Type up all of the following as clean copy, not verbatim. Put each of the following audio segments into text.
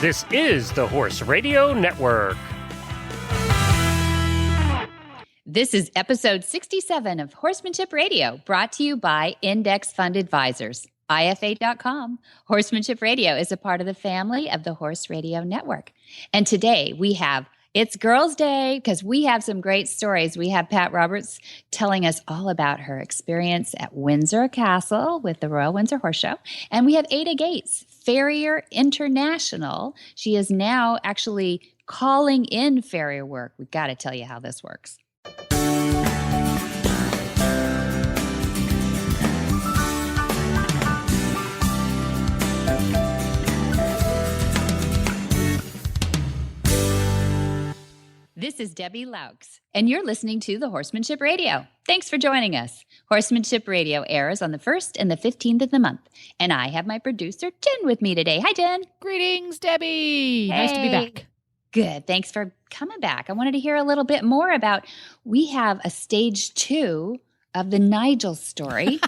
This is the Horse Radio Network. This is episode 67 of Horsemanship Radio, brought to you by Index Fund Advisors, IFA.com. Horsemanship Radio is a part of the family of the Horse Radio Network. And today it's Girls' Day because we have some great stories. We have Pat Roberts telling us all about her experience at Windsor Castle with the Royal Windsor Horse Show. And we have Ada Gates, Farrier International. She is now actually calling in farrier work. We've got to tell you how this works. This is Debbie Laux, and you're listening to the Horsemanship Radio. Thanks for joining us. Horsemanship Radio airs on the 1st and the 15th of the month, and I have my producer, Jen, with me today. Hi, Jen. Greetings, Debbie. Hey. Nice to be back. Good. Thanks for coming back. I wanted to hear a little bit more about, we have a stage 2 of the Nigel story.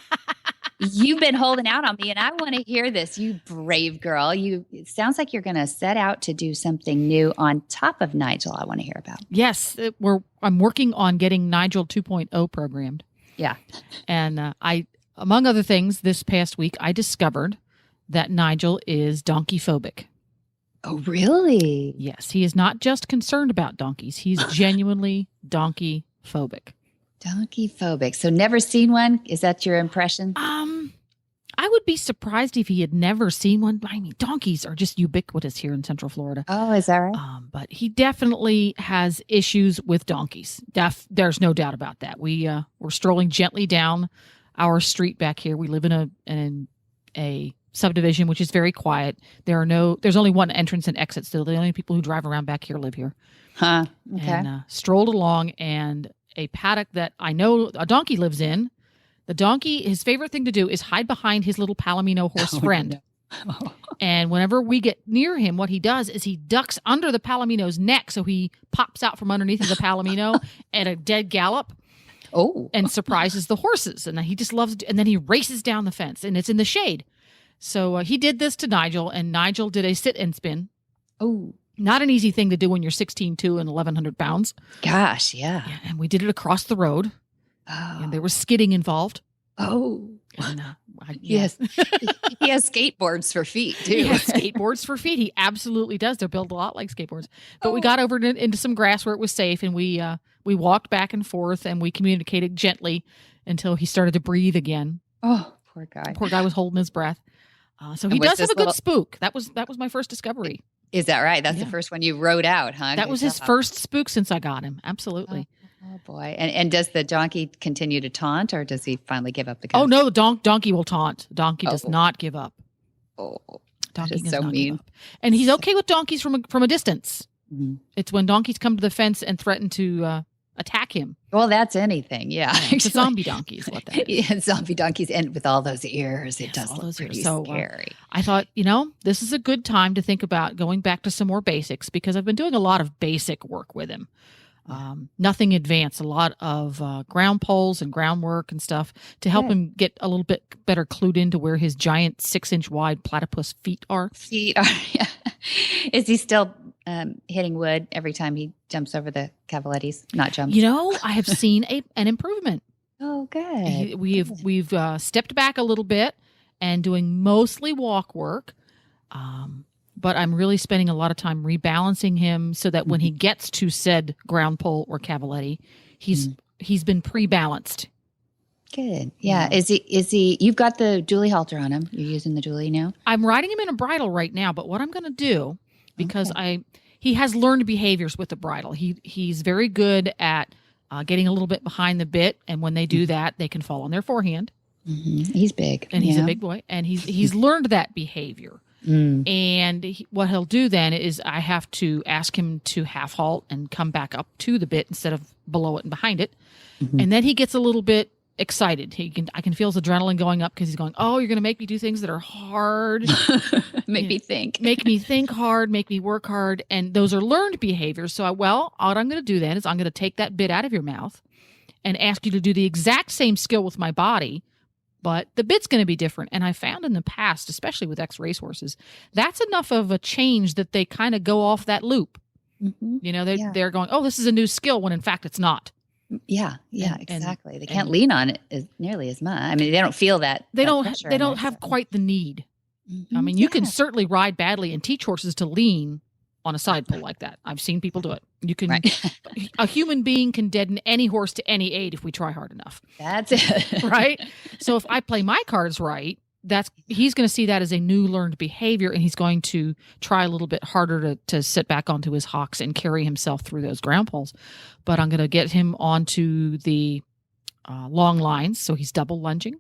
You've been holding out on me, and I want to hear this. You brave girl. It sounds like you're going to set out to do something new on top of Nigel. I want to hear about. Yes, I'm working on getting Nigel 2.0 programmed. Yeah. And among other things, this past week, I discovered that Nigel is donkey phobic. Oh, really? Yes, he is not just concerned about donkeys. He's genuinely donkey phobic. Donkey phobic. So never seen one? Is that your impression? I would be surprised if he had never seen one. I mean, donkeys are just ubiquitous here in Central Florida. Oh, is that right? But he definitely has issues with donkeys. There's no doubt about that. We're strolling gently down our street back here. We live in a subdivision which is very quiet. There's only one entrance and exit. So the only people who drive around back here live here. Huh. Okay. And strolled along, and a paddock that I know a donkey lives in. The donkey, his favorite thing to do is hide behind his little Palomino horse friend. No. And whenever we get near him, what he does is he ducks under the Palomino's neck. So he pops out from underneath the Palomino at a dead gallop. Oh. And surprises the horses. And he just loves it. And then he races down the fence, and it's in the shade. So he did this to Nigel, and Nigel did a sit and spin. Oh. Not an easy thing to do when you're 16'2" and 1,100 pounds. Gosh, yeah. And we did it across the road. Oh. And there was skidding involved. Oh. And, Yes. He has skateboards for feet, too. He has skateboards for feet. He absolutely does. They're built a lot like skateboards. But we got over into some grass where it was safe, and we walked back and forth, and we communicated gently until he started to breathe again. Oh, poor guy. Poor guy was holding his breath. So he does have a good spook. That was my first discovery. Is that right? That's the first one you wrote out, huh? That was his first spook since I got him. Absolutely. Oh boy. And does the donkey continue to taunt, or does he finally give up the ghost? Oh, no, donkey will taunt. Donkey does not give up. Oh, donkey is so mean. And he's okay with donkeys from a distance. Mm-hmm. It's when donkeys come to the fence and threaten to attack him. Well, that's anything. Yeah. It's a zombie donkey is what that is. Yeah, zombie donkeys. And with all those ears, it does look pretty scary. I thought, this is a good time to think about going back to some more basics, because I've been doing a lot of basic work with him. Nothing advanced, a lot of ground poles and groundwork and stuff to help him get a little bit better clued into where his giant 6-inch wide platypus feet are. Yeah. Is he still hitting wood every time he jumps over the cavalettis? Not jumps. I have seen an improvement. Oh, good. We've stepped back a little bit and doing mostly walk work. But I'm really spending a lot of time rebalancing him so that when he gets to said ground pole or cavaletti, he's been pre-balanced. Good. Yeah. Is he, you've got the dually halter on him. You're using the dually now? I'm riding him in a bridle right now, but what I'm going to do, because he has learned behaviors with the bridle. He's very good at getting a little bit behind the bit. And when they do that, they can fall on their forehand. Mm-hmm. He's big. And he's a big boy. And he's learned that behavior. And what he'll do then is I have to ask him to half halt and come back up to the bit instead of below it and behind it. Mm-hmm. And then he gets a little bit excited. I can feel his adrenaline going up because he's going, oh, you're going to make me do things that are hard. Make me think. Make me think hard, make me work hard. And those are learned behaviors. So what I'm going to do then is I'm going to take that bit out of your mouth and ask you to do the exact same skill with my body, but the bit's going to be different. And I found in the past, especially with ex-race horses, that's enough of a change that they kind of go off that loop. Mm-hmm. You know, they're going, oh, this is a new skill, when in fact it's not. Yeah, exactly. They can't lean on it nearly as much. I mean, they don't feel that. They don't have quite the need. Mm-hmm. I mean, you can certainly ride badly and teach horses to lean on a side pull like that. I've seen people do it. You can, a human being can deaden any horse to any aid if we try hard enough. That's it. Right? So if I play my cards right, he's going to see that as a new learned behavior, and he's going to try a little bit harder to sit back onto his hocks and carry himself through those ground pulls. But I'm going to get him onto the long lines, so he's double lunging.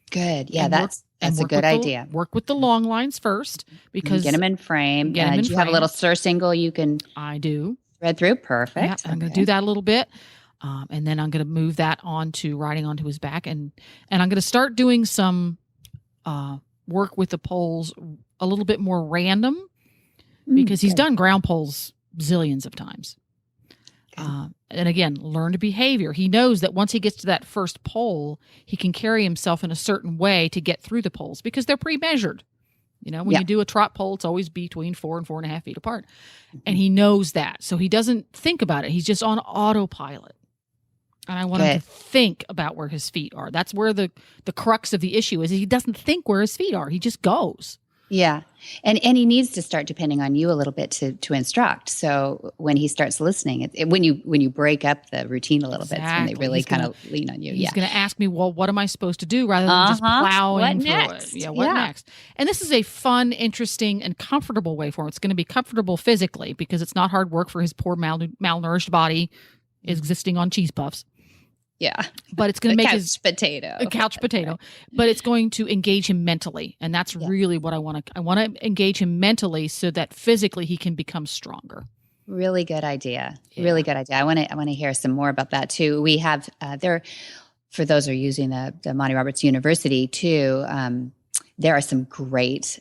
Good. Yeah, that's a good idea. Work with the long lines first, because get him in frame. Do you have a little surcingle you can? I do. Thread through. Perfect. Yeah, I'm going to do that a little bit. And then I'm going to move that riding onto his back. And I'm going to start doing some work with the poles a little bit more random, because he's done ground poles zillions of times. And again, learned behavior. He knows that once he gets to that first pole, he can carry himself in a certain way to get through the poles, because they're pre-measured. You know, when you do a trot pole, it's always between 4 and 4.5 feet apart. And he knows that. So he doesn't think about it. He's just on autopilot. And I want him to think about where his feet are. That's where the crux of the issue is. He doesn't think where his feet are. He just goes. Yeah. And he needs to start depending on you a little bit to instruct. So when he starts listening, when you break up the routine a little bit, it's when they really kind of lean on you. He's going to ask me, well, what am I supposed to do, rather than just plowing through it? Yeah, what next? And this is a fun, interesting, and comfortable way for him. It's going to be comfortable physically, because it's not hard work for his poor malnourished body existing on cheese puffs. Yeah. But it's going to make a couch potato, but it's going to engage him mentally. And that's really what I want to engage him mentally, so that physically he can become stronger. Really good idea. Yeah. Really good idea. I want to hear some more about that too. We have for those who are using the Monty Roberts University too, there are some great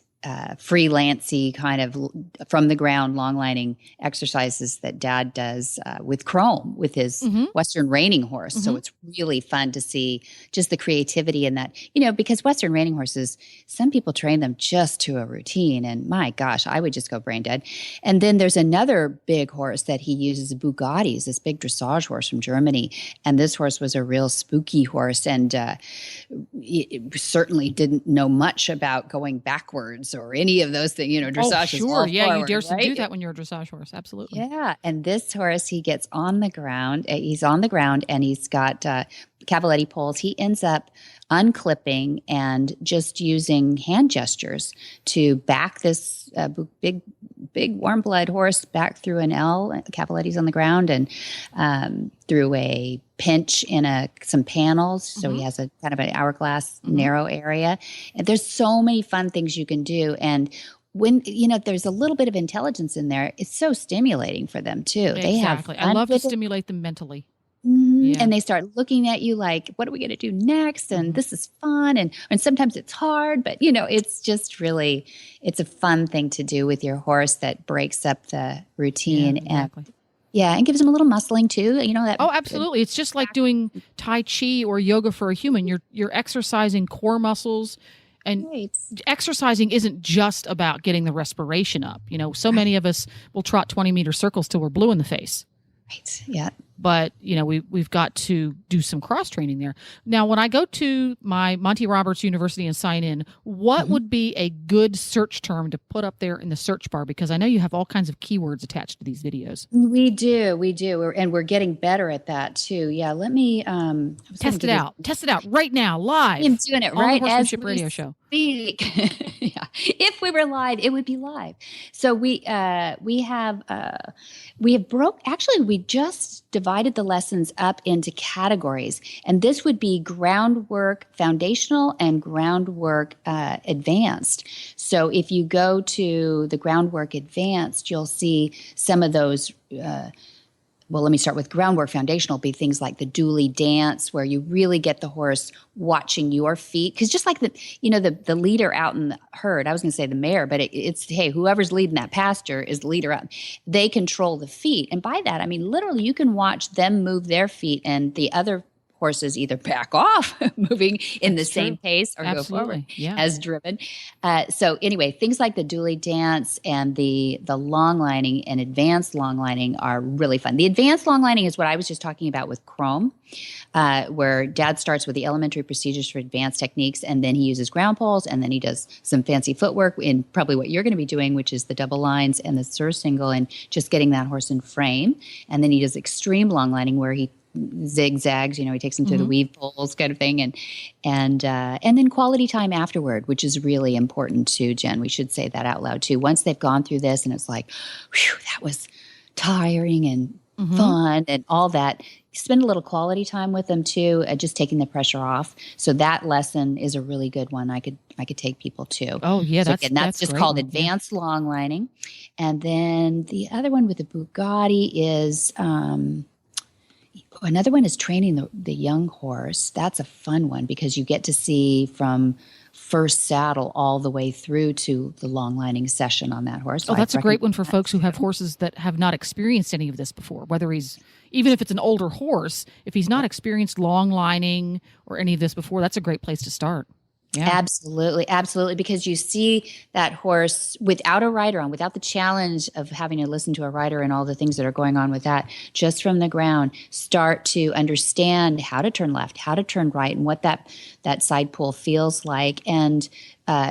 freelancey kind of from the ground long lining exercises that Dad does with Chrome, with his Western reining horse. So it's really fun to see just the creativity in that, because Western reining horses, some people train them just to a routine, and my gosh, I would just go brain dead. And then there's another big horse that he uses, Bugatti's, this big dressage horse from Germany. And this horse was a real spooky horse, and it certainly didn't know much about going backwards or any of those things, dressage is all forward, you dare to do that when you're a dressage horse. Absolutely. Yeah. And this horse, he gets on the ground. He's on the ground, and he's got cavaletti poles. He ends up unclipping and just using hand gestures to back this big warm blood horse back through an L. Cavaletti's on the ground, and through a pinch in some panels. So he has a kind of an hourglass narrow area. And there's so many fun things you can do. And when, there's a little bit of intelligence in there, it's so stimulating for them too. Exactly. They have I love to stimulate them mentally. Yeah. And they start looking at you like, what are we going to do next? And this is fun. And sometimes it's hard, but it's just really, it's a fun thing to do with your horse that breaks up the routine. Yeah, exactly. And gives them a little muscling too. Oh, absolutely. It's just like doing Tai Chi or yoga for a human. You're exercising core muscles, and exercising isn't just about getting the respiration up. So many of us will trot 20-meter circles till we're blue in the face. Right. Yeah. But, we've got to do some cross training there. Now, when I go to my Monty Roberts University and sign in, what would be a good search term to put up there in the search bar? Because I know you have all kinds of keywords attached to these videos. We do. We're getting better at that too. Yeah. Let me test it out. Test it out right now, live. I'm doing it right on the Horsemanship Radio Show. Speak. Yeah. If we were live, it would be live. So we just divided the lessons up into categories, and this would be groundwork foundational and groundwork advanced. So if you go to the groundwork advanced, you'll see some of those. Well, let me start with groundwork foundational. Be things like the dually dance, where you really get the horse watching your feet. Because just like the leader out in the herd, I was going to say the mare, but it's hey, whoever's leading that pasture is the leader out. They control the feet, and by that I mean literally you can watch them move their feet, and the other horses either back off, moving in the same pace, or go forward as driven. So anyway, things like the dually dance and the long lining and advanced long lining are really fun. The advanced long lining is what I was just talking about with Chrome, where Dad starts with the elementary procedures for advanced techniques, and then he uses ground poles, and then he does some fancy footwork in probably what you're going to be doing, which is the double lines and the surcingle, and just getting that horse in frame. And then he does extreme long lining where he zigzags, he takes them through the weave poles kind of thing, and then quality time afterward, which is really important too, Jen. We should say that out loud too. Once they've gone through this and it's like, whew, that was tiring and fun and all that, spend a little quality time with them too, just taking the pressure off. So that lesson is a really good one. I could take people to. Oh yeah, so that's just called advanced long lining. And then the other one with the Bugatti is another one is training the young horse. That's a fun one because you get to see from first saddle all the way through to the long lining session on that horse. So that's a great one for folks who have horses that have not experienced any of this before, even if it's an older horse, if he's not experienced long lining or any of this before, that's a great place to start. Yeah. Absolutely. Absolutely. Because you see that horse without a rider on, without the challenge of having to listen to a rider and all the things that are going on with that, just from the ground, start to understand how to turn left, how to turn right, and what that side pull feels like. And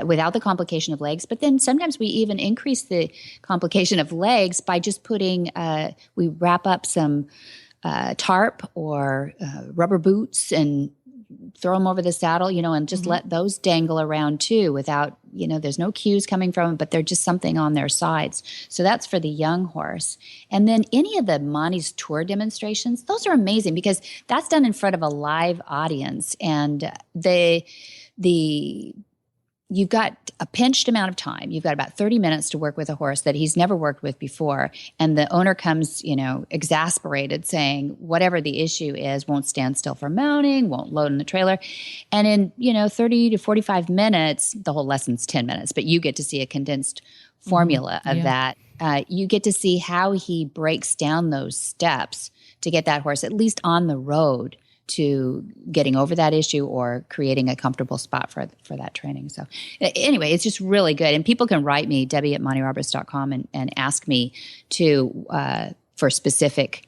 without the complication of legs. But then sometimes we even increase the complication of legs by just putting, we wrap up some tarp or rubber boots and throw them over the saddle, and just let those dangle around too without, there's no cues coming from them, but they're just something on their sides. So that's for the young horse. And then any of the Monty's tour demonstrations, those are amazing because that's done in front of a live audience. And you've got a pinched amount of time. You've got about 30 minutes to work with a horse that he's never worked with before. And the owner comes, exasperated, saying whatever the issue is, won't stand still for mounting, won't load in the trailer. And in, 30 to 45 minutes, the whole lesson's 10 minutes, but you get to see a condensed formula of that. You get to see how he breaks down those steps to get that horse at least on the road to getting over that issue or creating a comfortable spot for that training. So anyway, it's just really good. And people can write me, Debbie@MontyRoberts.com, and ask me for specific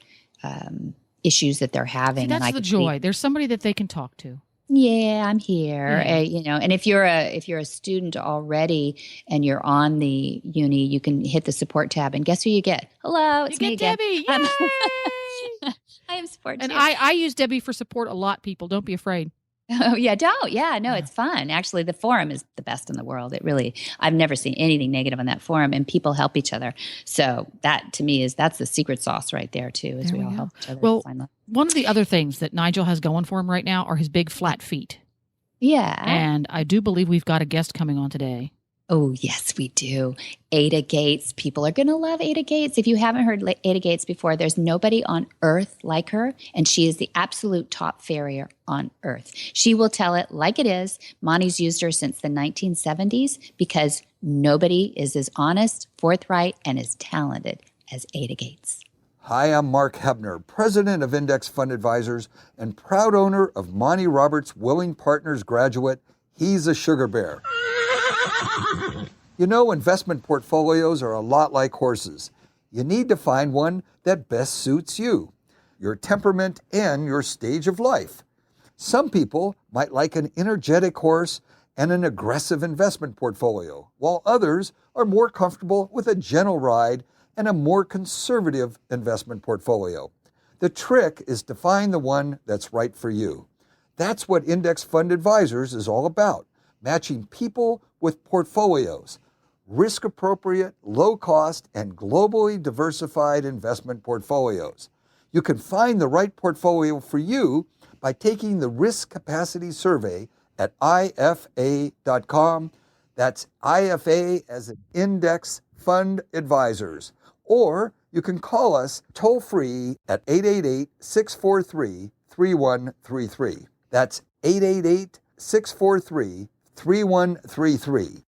issues that they're having. See, that's the joy. There's somebody that they can talk to. Yeah, I'm here. And if you're a student already and you're on the uni, you can hit the support tab and guess who you get? Hello, it's me again. Debbie. Yay! I am support. And I use Debbie for support a lot, people. Don't be afraid. Oh, yeah, don't. Yeah, no, it's fun. Actually, the forum is the best in the world. I've never seen anything negative on that forum, and people help each other. So that, to me, that's the secret sauce right there, too, is we all help each other. Well, one of the other things that Nigel has going for him right now are his big flat feet. Yeah. And I do believe we've got a guest coming on today. Oh, yes, we do. Ada Gates. People are going to love Ada Gates. If you haven't heard Ada Gates before, there's nobody on earth like her, and she is the absolute top farrier on earth. She will tell it like it is. Monty's used her since the 1970s because nobody is as honest, forthright, and as talented as Ada Gates. Hi, I'm Mark Hebner, president of Index Fund Advisors and proud owner of Monty Roberts' Willing Partners graduate, He's a Sugar Bear. Investment portfolios are a lot like horses. You need to find one that best suits you, your temperament, and your stage of life. Some people might like an energetic horse and an aggressive investment portfolio, while others are more comfortable with a gentle ride and a more conservative investment portfolio. The trick is to find the one that's right for you. That's what Index Fund Advisors is all about, matching people with portfolios, risk-appropriate, low-cost, and globally diversified investment portfolios. You can find the right portfolio for you by taking the Risk Capacity Survey at IFA.com. That's IFA as in Index Fund Advisors. Or you can call us toll-free at 888-643-3133. That's 888-643-3133.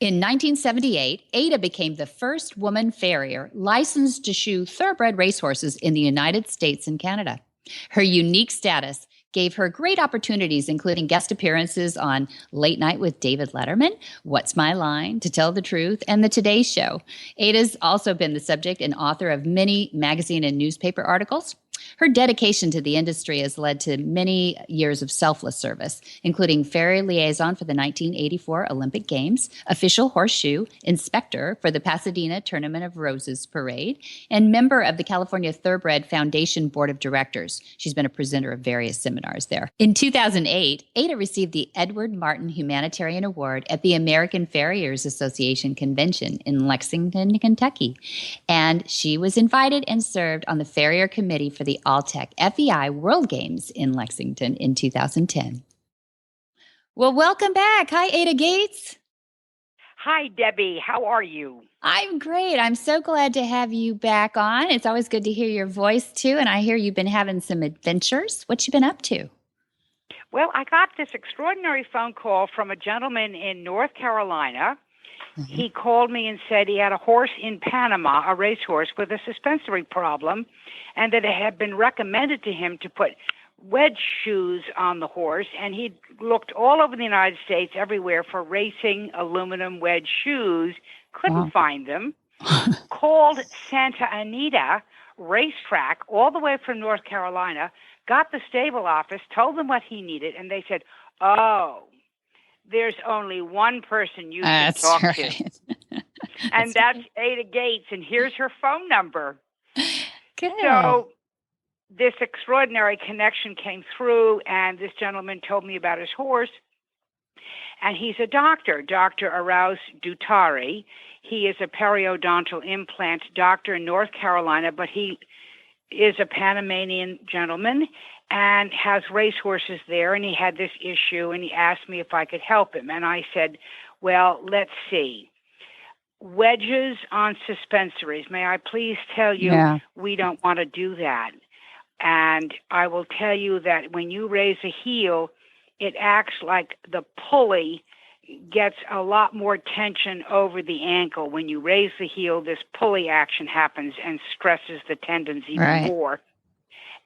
In 1978, Ada became the first woman farrier licensed to shoe thoroughbred racehorses in the United States and Canada. Her unique status gave her great opportunities, including guest appearances on Late Night with David Letterman, What's My Line, To Tell the Truth, and The Today Show. Ada's also been the subject and author of many magazine and newspaper articles. Her dedication to the industry has led to many years of selfless service, including ferry liaison for the 1984 Olympic Games, official horseshoe, inspector for the Pasadena Tournament of Roses Parade, and member of the California Thoroughbred Foundation Board of Directors. She's been a presenter of various seminars there. In 2008, Ada received the Edward Martin Humanitarian Award at the American Farriers Association Convention in Lexington, Kentucky. And she was invited and served on the Farrier Committee for the All-Tech FEI World Games in Lexington in 2010. Well, welcome back. Hi, Ada Gates. Hi, Debbie. How are you? I'm great. I'm so glad to have you back on. It's always good to hear your voice, too. And I hear you've been having some adventures. What you been up to? Well, I got this extraordinary phone call from a gentleman in North Carolina. Mm-hmm. He called me and said he had a horse in Panama, a racehorse, with a suspensory problem, and that it had been recommended to him to put wedge shoes on the horse, and he'd looked all over the United States, everywhere, for racing aluminum wedge shoes, couldn't find them, called Santa Anita Racetrack all the way from North Carolina, got the stable office, told them what he needed, and they said, oh, there's only one person you can talk to. And that's Ada Gates, and here's her phone number. Good. So this extraordinary connection came through, and this gentleman told me about his horse. And he's a doctor, Dr. Arauz Dutari. He is a periodontal implant doctor in North Carolina, but he is a Panamanian gentleman and has racehorses there, and he had this issue, and he asked me if I could help him. And I said, well, let's see. Wedges on suspensories. May I please tell you, we don't want to do that. And I will tell you that when you raise a heel, it acts like the pulley gets a lot more tension over the ankle. When you raise the heel, this pulley action happens and stresses the tendons even more.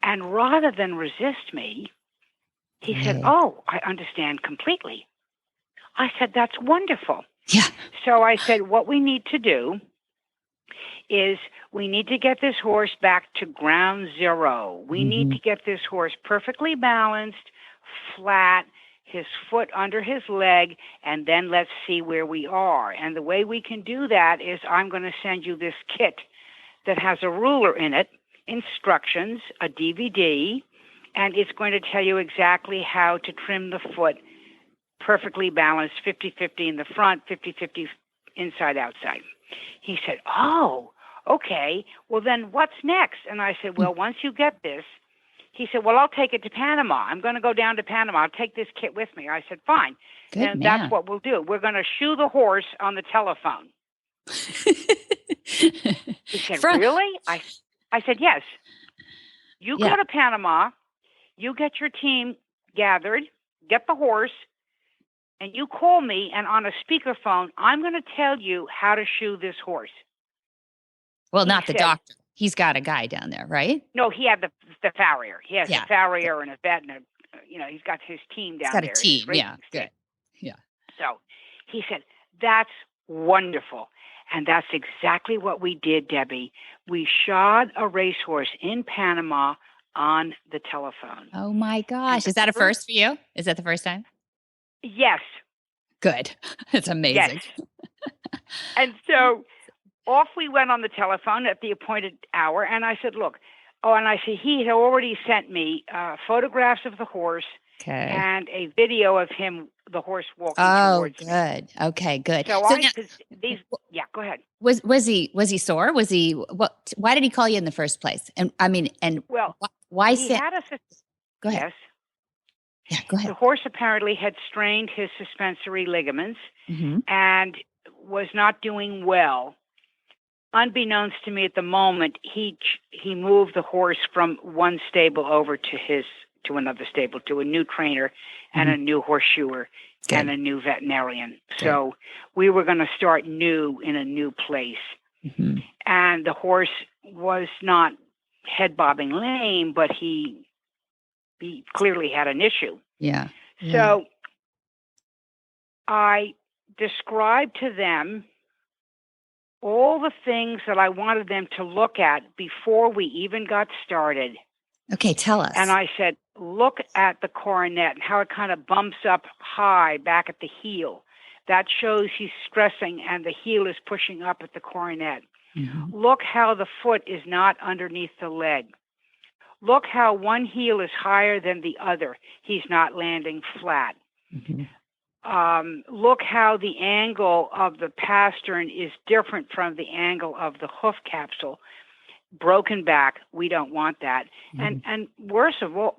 And rather than resist me, he said, oh, I understand completely. I said, that's wonderful. Yeah. So I said, what we need to do is we need to get this horse back to ground zero. We need to get this horse perfectly balanced, flat, his foot under his leg, and then let's see where we are. And the way we can do that is I'm going to send you this kit that has a ruler in it, instructions, a DVD, and it's going to tell you exactly how to trim the foot perfectly balanced, 50-50 in the front, 50-50 inside, outside. He said, oh, okay, well then what's next? And I said, well, once you get this, he said, well, I'll take it to Panama. I'm going to go down to Panama. I'll take this kit with me. I said, fine. Good and man. That's what we'll do. We're going to shoe the horse on the telephone. He said, really? I said, yes. You go to Panama, you get your team gathered, get the horse, and you call me, and on a speakerphone, I'm going to tell you how to shoe this horse. Well, not the doctor. He's got a guy down there, right? No, he had the farrier. He has a farrier and a vet, and he's got his team down there. He's got a team, good. Yeah. So he said, that's wonderful. And that's exactly what we did, Debbie. We shod a racehorse in Panama on the telephone. Oh, my gosh. Is that a first for you? Is that the first time? Yes. Good. It's amazing. Yes. And so off we went on the telephone at the appointed hour, and I said, look, and I said, he had already sent me photographs of the horse and a video of him, the horse walking towards me. Oh, good. Okay, good. So go ahead. Was he sore? Why did he call you in the first place? And why he had Go ahead. Yes. Yeah, go ahead. The horse apparently had strained his suspensory ligaments and was not doing well. Unbeknownst to me at the moment, he moved the horse from one stable over to another stable, to a new trainer and a new horseshoer and a new veterinarian. So we were going to start new in a new place. And the horse was not head bobbing lame, but he he clearly had an issue. Yeah. So I described to them all the things that I wanted them to look at before we even got started. Okay, tell us. And I said, look at the coronet and how it kind of bumps up high back at the heel. That shows he's stressing and the heel is pushing up at the coronet. Mm-hmm. Look how the foot is not underneath the leg. Look how one heel is higher than the other. He's not landing flat. Mm-hmm. Look how the angle of the pastern is different from the angle of the hoof capsule. Broken back, we don't want that. Mm-hmm. And worst of all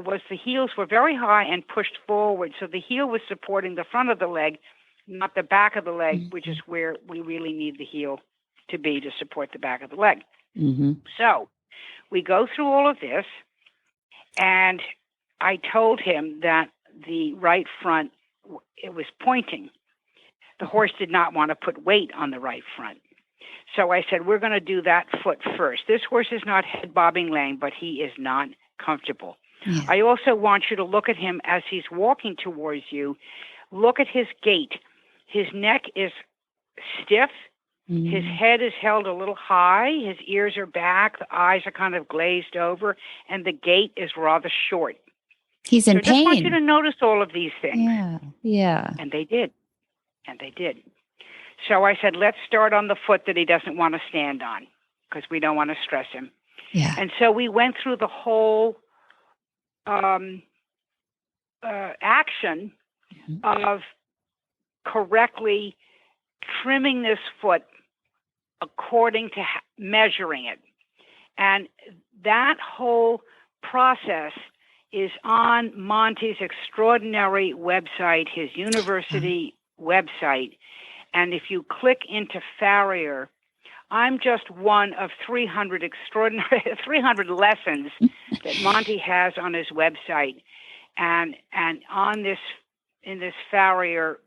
was the heels were very high and pushed forward. So the heel was supporting the front of the leg, not the back of the leg, Mm-hmm. which is where we really need the heel to be to support the back of the leg. Mm-hmm. So we go through all of this, and I told him that the right front, it was pointing. The horse did not want to put weight on the right front. So I said, we're going to do that foot first. This horse is not head bobbing lame, but he is not comfortable. Yeah. I also want you to look at him as he's walking towards you. Look at his gait. His neck is stiff. Mm-hmm. His head is held a little high. His ears are back. The eyes are kind of glazed over. And the gait is rather short. He's in So I just want you pain. to notice all of these things. Yeah. And they did. So I said, let's start on the foot that he doesn't want to stand on because we don't want to stress him. Yeah. And so we went through the whole action of correctly trimming this foot according to measuring it. And that whole process is on Monty's extraordinary website, his university website. And if you click into farrier, I'm just one of 300 lessons that Monty has on his website. And on this, in this farrier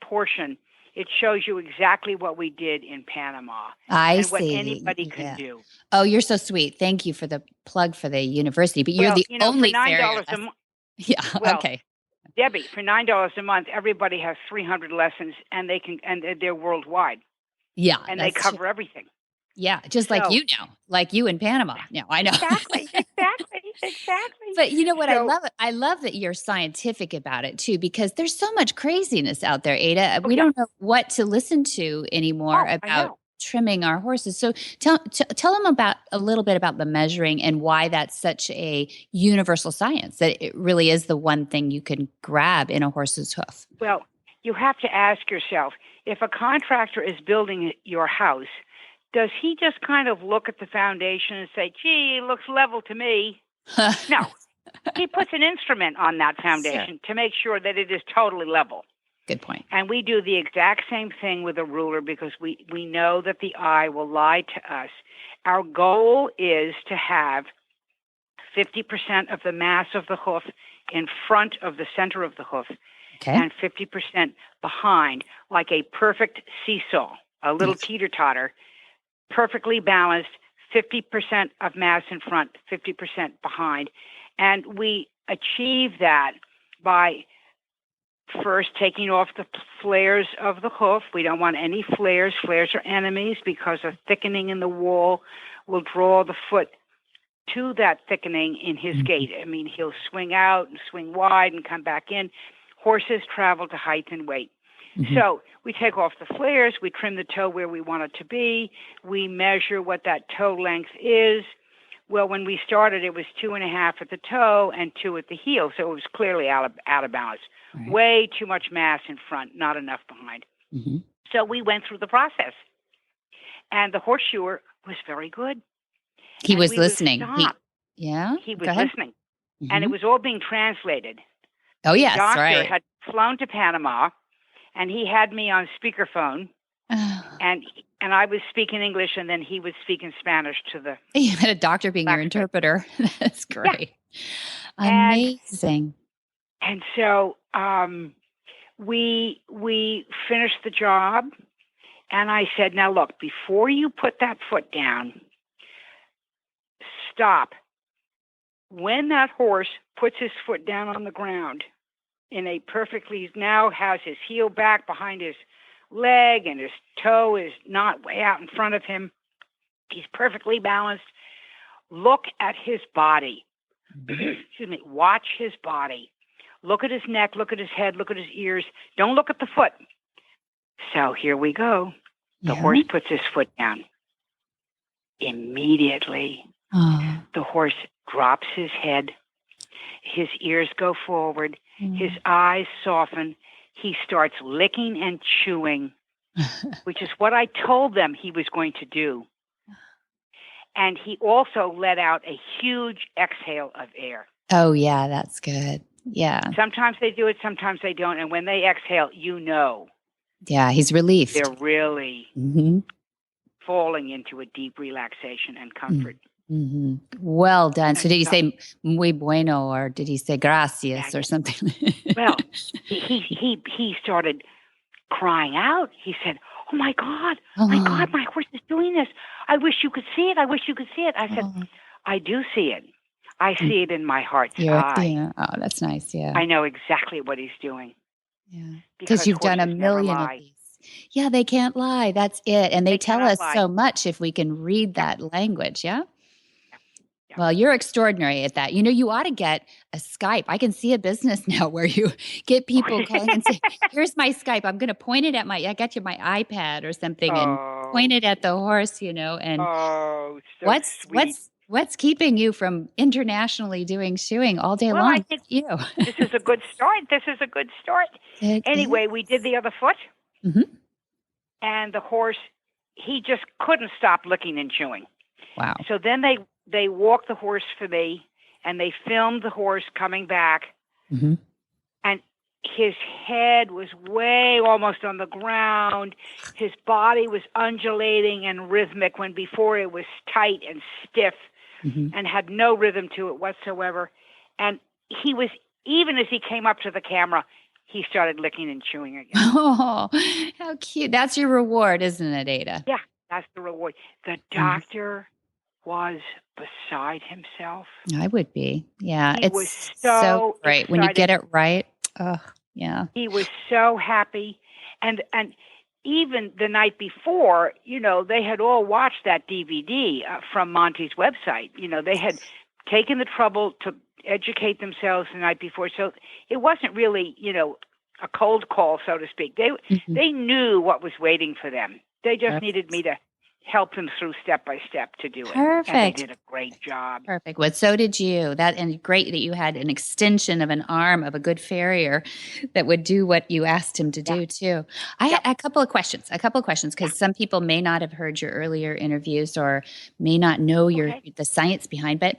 portion, it shows you exactly what we did in Panama I what see. anybody can do. Oh, you're so sweet. Thank you for the plug for the university. But you're Well, the you know, only for $9 farrier. a month. Yeah. Well, okay. Debbie, for $9 a month, everybody has 300 lessons, and they're worldwide, Yeah. and they cover everything. Yeah, just like you now, like you in Panama. No, I know. Exactly. But you know what? So, I love that you're scientific about it too, because there's so much craziness out there, Ada. We don't know what to listen to anymore about trimming our horses. So tell them about a little bit about the measuring and why that's such a universal science, that it really is the one thing you can grab in a horse's hoof. Well, you have to ask yourself, if a contractor is building your house, does he just kind of look at the foundation and say, gee, it looks level to me? No. He puts an instrument on that foundation to make sure that it is totally level. Good point. And we do the exact same thing with a ruler because we know that the eye will lie to us. Our goal is to have 50% of the mass of the hoof in front of the center of the hoof and 50% behind, like a perfect seesaw, a little teeter-totter, perfectly balanced, 50% of mass in front, 50% behind. And we achieve that by first taking off the flares of the hoof. We don't want any flares. Flares are enemies because a thickening in the wall will draw the foot to that thickening in his gait. I mean, he'll swing out and swing wide and come back in. Horses travel to height and weight. So we take off the flares, we trim the toe where we want it to be, we measure what that toe length is. Well, when we started, it was 2.5 at the toe and 2 at the heel, so it was clearly out of balance. Right. Way too much mass in front, not enough behind. So we went through the process, and the horseshoer was very good. He was listening. He was listening, and it was all being translated. Oh, yes, the doctor right. had flown to Panama, and he had me on speakerphone, and I was speaking English, and then he was speaking Spanish to the. You had a doctor being your interpreter. That's great. Yeah. Amazing. And so we finished the job, and I said, "Now look, before you put that foot down, stop when that horse puts his foot down on the ground in a perfectly, now has his heel back behind his leg and his toe is not way out in front of him. He's perfectly balanced. Look at his body. Excuse me. Watch his body. Look at his neck. Look at his head. Look at his ears. Don't look at the foot. So here we go. The horse puts his foot down. Immediately, the horse drops his head. His ears go forward. His eyes soften. He starts licking and chewing, which is what I told them he was going to do. And he also let out a huge exhale of air. Oh, yeah, that's good. Yeah. Sometimes they do it, sometimes they don't. And when they exhale, you know. Yeah, he's relieved. They're really falling into a deep relaxation and comfort. Mm-hmm. Well done. So did he say muy bueno or did he say gracias or something? Well, he started crying out. He said, "Oh my God, my horse is doing this. I wish you could see it. I wish you could see it." I said, "I do see it. I see it in my heart's eye." Yeah. Oh, that's nice. Yeah. I know exactly what he's doing. Yeah. Because you've done a million of these. Yeah, they can't lie. That's it. And they tell us so much if we can read that language. Yeah. Well, you're extraordinary at that. You know, you ought to get a Skype. I can see a business now where you get people calling and say, "Here's my Skype. I'm going to point it at I got you my iPad or something and point it at the horse, you know." And what's keeping you from internationally doing shoeing all day long? I think this is a good start. Anyway, we did the other foot. And the horse, he just couldn't stop licking and chewing. Wow. So then they walked the horse for me, and they filmed the horse coming back. And his head was way almost on the ground. His body was undulating and rhythmic when before it was tight and stiff and had no rhythm to it whatsoever. And he was, even as he came up to the camera, he started licking and chewing again. Oh, how cute. That's your reward, isn't it, Ada? Yeah, that's the reward. The doctor was beside himself. I would be. Yeah. He was so great. excited. When you get it right. Oh, yeah. He was so happy. And even the night before, you know, they had all watched that DVD from Monty's website. You know, they had taken the trouble to educate themselves the night before. So it wasn't really, you know, a cold call, so to speak. They knew what was waiting for them. They just needed me to help them through step by step to do it. Perfect. And they did a great job. Perfect. Well, so did you. And great that you had an extension of an arm of a good farrier that would do what you asked him to do too. I had a couple of questions because some people may not have heard your earlier interviews or may not know the science behind, but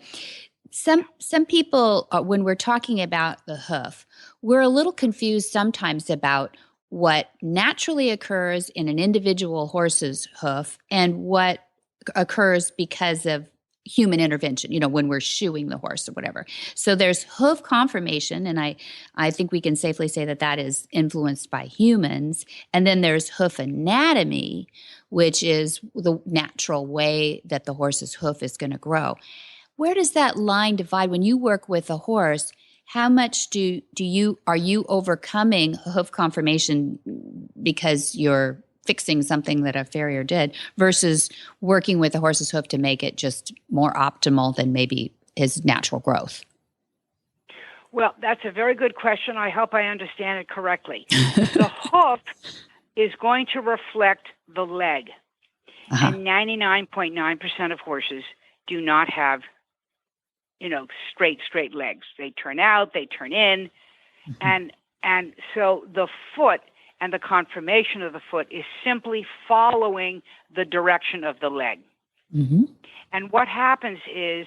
some people, when we're talking about the hoof, we're a little confused sometimes about what naturally occurs in an individual horse's hoof and what occurs because of human intervention, you know, when we're shoeing the horse or whatever. So there's hoof conformation, and I think we can safely say that is influenced by humans. And then there's hoof anatomy, which is the natural way that the horse's hoof is going to grow. Where does that line divide when you work with a horse? How much are you overcoming hoof conformation because you're fixing something that a farrier did versus working with the horse's hoof to make it just more optimal than maybe his natural growth? Well, that's a very good question. I hope I understand it correctly. The hoof is going to reflect the leg. And 99.9% of horses do not have, you know, straight legs. They turn out, they turn in. And so the foot and the conformation of the foot is simply following the direction of the leg. And what happens is,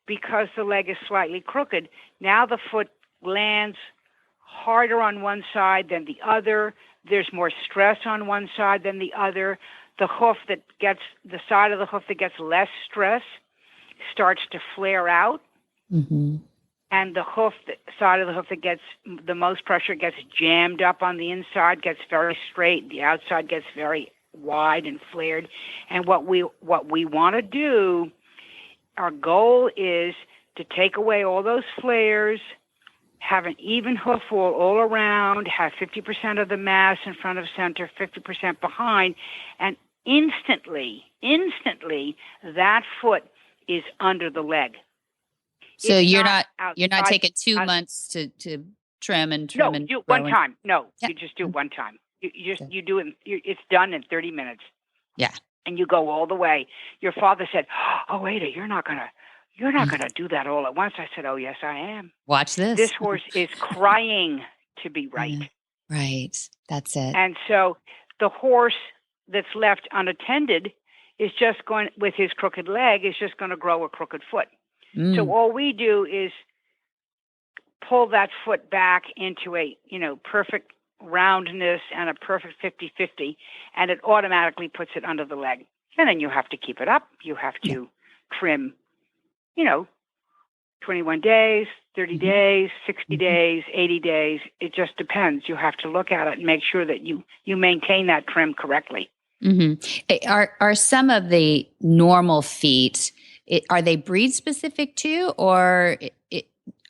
because the leg is slightly crooked, now the foot lands harder on one side than the other. There's more stress on one side than the other. The side of the hoof that gets less stress starts to flare out. And the side of the hoof that gets the most pressure gets jammed up on the inside, gets very straight. The outside gets very wide and flared. And what we want to do, our goal is to take away all those flares, have an even hoof wall all around, have 50% of the mass in front of center, 50% behind, and instantly, that foot is under the leg. So It's you're not not taking 2 months to trim and No, and you grow one time. No, Yeah. you just do it one time. You Okay. do it. It's done in 30 minutes. Yeah. And you go all the way. Your father said, "Oh, Ada, you're not gonna do that all at once." I said, "Oh, yes, I am. Watch this. This horse is crying to be right." Yeah. Right. That's it. And so the horse that's left unattended is just going, with his crooked leg, is just going to grow a crooked foot. So all we do is pull that foot back into a, perfect roundness and a perfect 50-50, and it automatically puts it under the leg. And then you have to keep it up. You have to trim, 21 days, 30 days, 60 days, 80 days. It just depends. You have to look at it and make sure that you maintain that trim correctly. Are some of the normal feet, are they breed specific too, or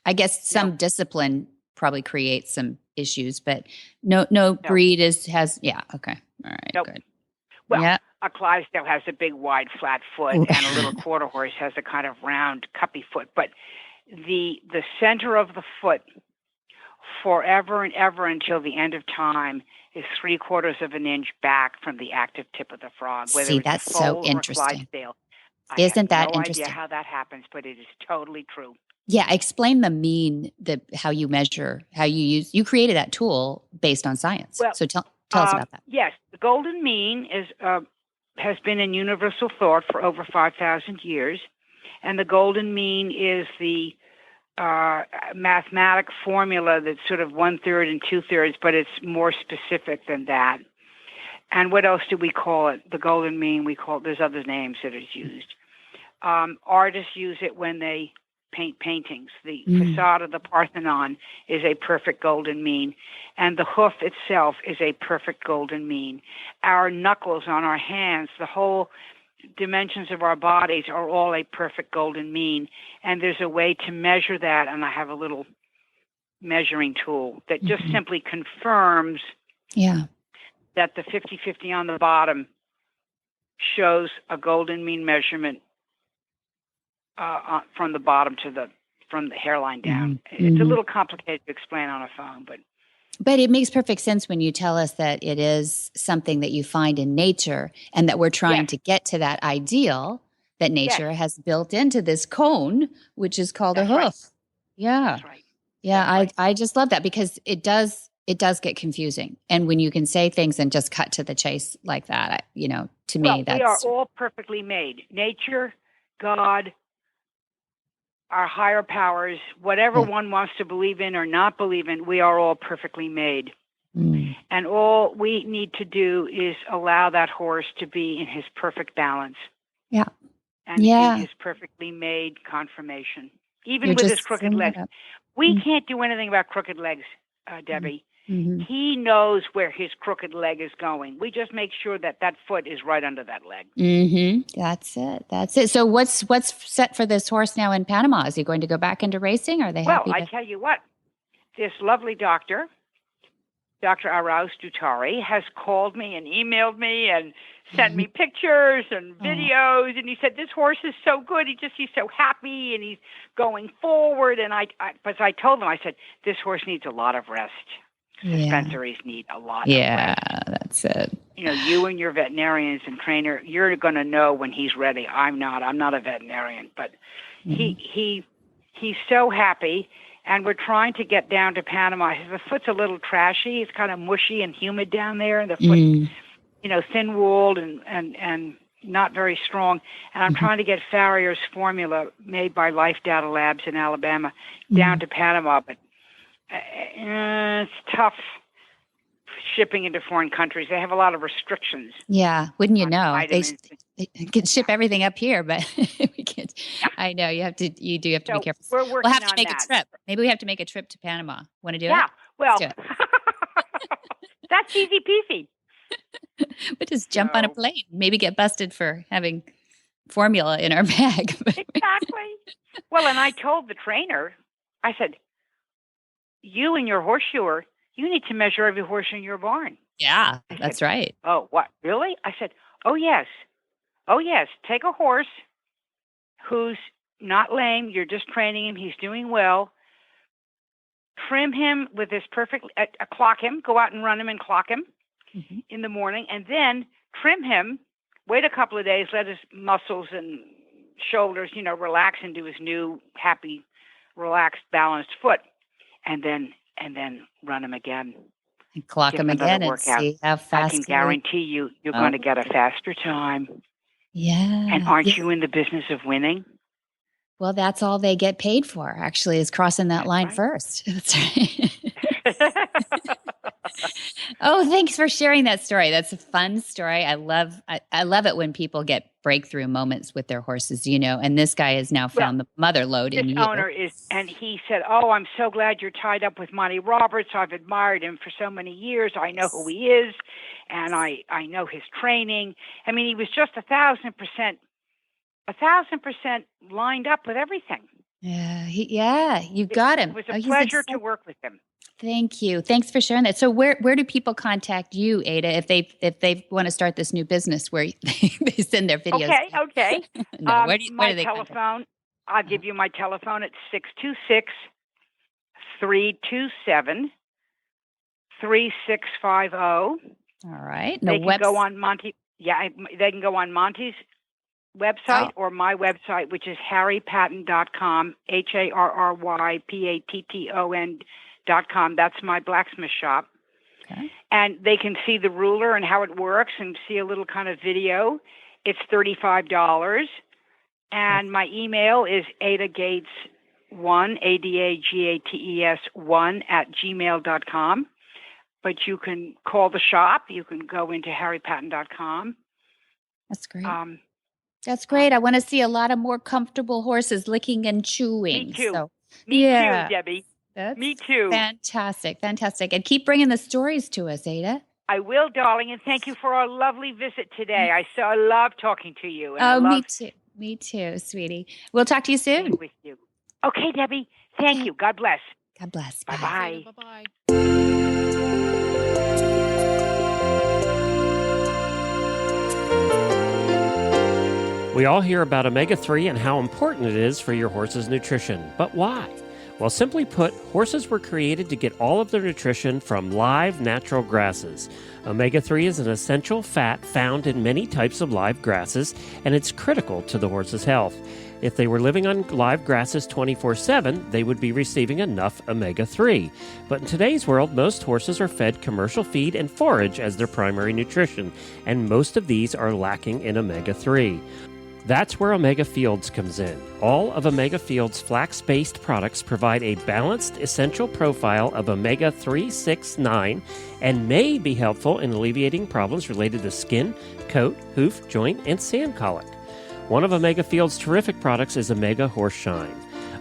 I guess some discipline probably creates some issues, but no breed has. Yeah. Okay. All right. Nope. Good. Well, a Clydesdale has a big, wide, flat foot, and a little quarter horse has a kind of round, cuppy foot. But the center of the foot, forever and ever until the end of time, is 3/4 of an inch back from the active tip of the frog. Whether See, it's that's a so foal or a interesting. Clydesdale. Isn't that I have no interesting? idea how that happens, but it is totally true. Yeah. Explain how you measure, how you created that tool based on science. Well, so tell us about that. Yes, the golden mean has been in universal thought for over 5,000 years, and the golden mean is the mathematic formula that's sort of 1/3 and 2/3, but it's more specific than that. And what else do we call it? The golden mean, there's other names that is used. Artists use it when they paint paintings. The facade of the Parthenon is a perfect golden mean, and the hoof itself is a perfect golden mean. Our knuckles on our hands, the whole dimensions of our bodies are all a perfect golden mean, and there's a way to measure that, and I have a little measuring tool that just simply confirms that the 50-50 on the bottom shows a golden mean measurement from the bottom from the hairline down. It's a little complicated to explain on a phone, but it makes perfect sense when you tell us that it is something that you find in nature, and that we're trying to get to that ideal that nature has built into this cone, which is called a hoof. Right. Yeah. That's right. Yeah. That's I just love that, because it does get confusing. And when you can say things and just cut to the chase like that, to me, we are all perfectly made. Nature, God, our higher powers, whatever one wants to believe in or not believe in, we are all perfectly made. And all we need to do is allow that horse to be in his perfect balance. Yeah. And in his perfectly made conformation. Even with his crooked legs. We can't do anything about crooked legs, Debbie. He knows where his crooked leg is going. We just make sure that foot is right under that leg. That's it. So what's set for this horse now in Panama? Is he going to go back into racing? Are they happy? Well, I tell you what, this lovely doctor, Dr. Arauz Dutari, has called me and emailed me and sent me pictures and videos, and he said, this horse is so good. He's so happy, and he's going forward. And I told him, I said, this horse needs a lot of rest. Dispensaries need a lot of rest. That's it. You and your veterinarians and trainer, you're going to know when he's ready. I'm not a veterinarian, but he's so happy, and we're trying to get down to Panama. The foot's a little trashy. It's kind of mushy and humid down there, and the foot, thin-walled and not very strong. And I'm trying to get Farrier's formula made by Life Data Labs in Alabama down to Panama, but it's tough shipping into foreign countries. They have a lot of restrictions. Yeah, wouldn't you know? They can ship Yeah. everything up here, but we can't. Yeah. I know you do have to be careful. We're working we'll have to on make that. a trip. Maybe we have to make a trip to Panama. Want to do it? Yeah, well, Let's do that's easy peasy. We'll just jump on a No. plane. Maybe get busted for having formula in our bag. Exactly. Well, and I told the trainer, I said, you and your horseshoer, you need to measure every horse in your barn. Yeah, I that's said, right. oh, what? Really? I said, oh, yes. Oh, yes. Take a horse who's not lame. You're just training him. He's doing well. Trim him with this perfect, clock him, go out and run him and clock him in the morning, and then trim him, wait a couple of days, let his muscles and shoulders, relax into his new, happy, relaxed, balanced foot, and then run him again. And clock Give him again and workout. see how fast. I can guarantee you're going to get a faster time. Yeah. And aren't you in the business of winning? Well, that's all they get paid for, actually, is crossing that line first. That's right. Oh, thanks for sharing that story. That's a fun story. I love it when people get breakthrough moments with their horses, and this guy has now found the mother lode in you. This owner and he said, oh, I'm so glad you're tied up with Monty Roberts. I've admired him for so many years. I know who he is, and I know his training. I mean, he was just 1,000% lined up with everything. Yeah, you got him. It was a pleasure to work with him. Thank you. Thanks for sharing that. So where do people contact you, Ada, if they want to start this new business where they send their videos? Okay. No, my telephone, I'll give you my telephone at 626-327-3650. All right. They can go on Monty. Yeah, they can go on Monty's website or my website, which is harrypatton.com, HARRYPATTON.com. That's my blacksmith shop. Okay. And they can see the ruler and how it works and see a little kind of video. It's $35. And my email is adagates1, ADAGATES 1 @gmail.com. But you can call the shop. You can go into harrypatton.com. That's great. That's great. I want to see a lot of more comfortable horses licking and chewing. Me too. So, Me too, Debbie. That's Me too. Fantastic. And keep bringing the stories to us, Ada. I will, darling, and thank you for our lovely visit today. I love talking to you. And me too. Me too, sweetie. We'll talk to you soon. With you. Okay, Debbie. Thank you. God bless. God bless. Bye-bye. Bye-bye. We all hear about omega-3 and how important it is for your horse's nutrition. But why? Well, simply put, horses were created to get all of their nutrition from live, natural grasses. Omega-3 is an essential fat found in many types of live grasses, and it's critical to the horse's health. If they were living on live grasses 24/7, they would be receiving enough omega-3. But in today's world, most horses are fed commercial feed and forage as their primary nutrition, and most of these are lacking in omega-3. That's where Omega Fields comes in. All of Omega Fields' flax-based products provide a balanced, essential profile of omega-3, 6, 9, and may be helpful in alleviating problems related to skin, coat, hoof, joint, and sand colic. One of Omega Fields' terrific products is Omega Horseshine.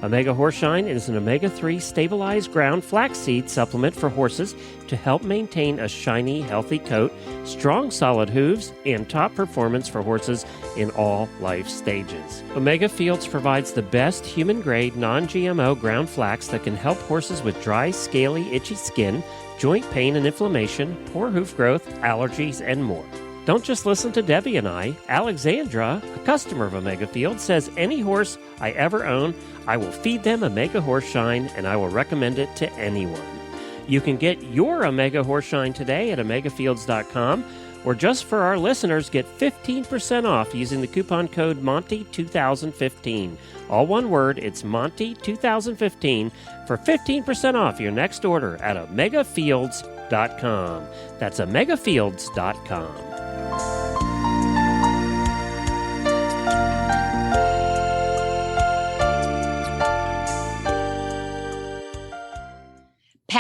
Omega Horseshine is an omega-3 stabilized ground flaxseed supplement for horses to help maintain a shiny, healthy coat, strong, solid hooves, and top performance for horses in all life stages. Omega Fields provides the best human-grade, non-GMO ground flax that can help horses with dry, scaly, itchy skin, joint pain and inflammation, poor hoof growth, allergies, and more. Don't just listen to Debbie and I. Alexandra, a customer of Omega Fields, says any horse I ever own, I will feed them Omega Horseshine, and I will recommend it to anyone. You can get your Omega Horseshine today at omegafields.com, or just for our listeners, get 15% off using the coupon code Monty2015. All one word, it's Monty2015 for 15% off your next order at omegafields.com. That's omegafields.com.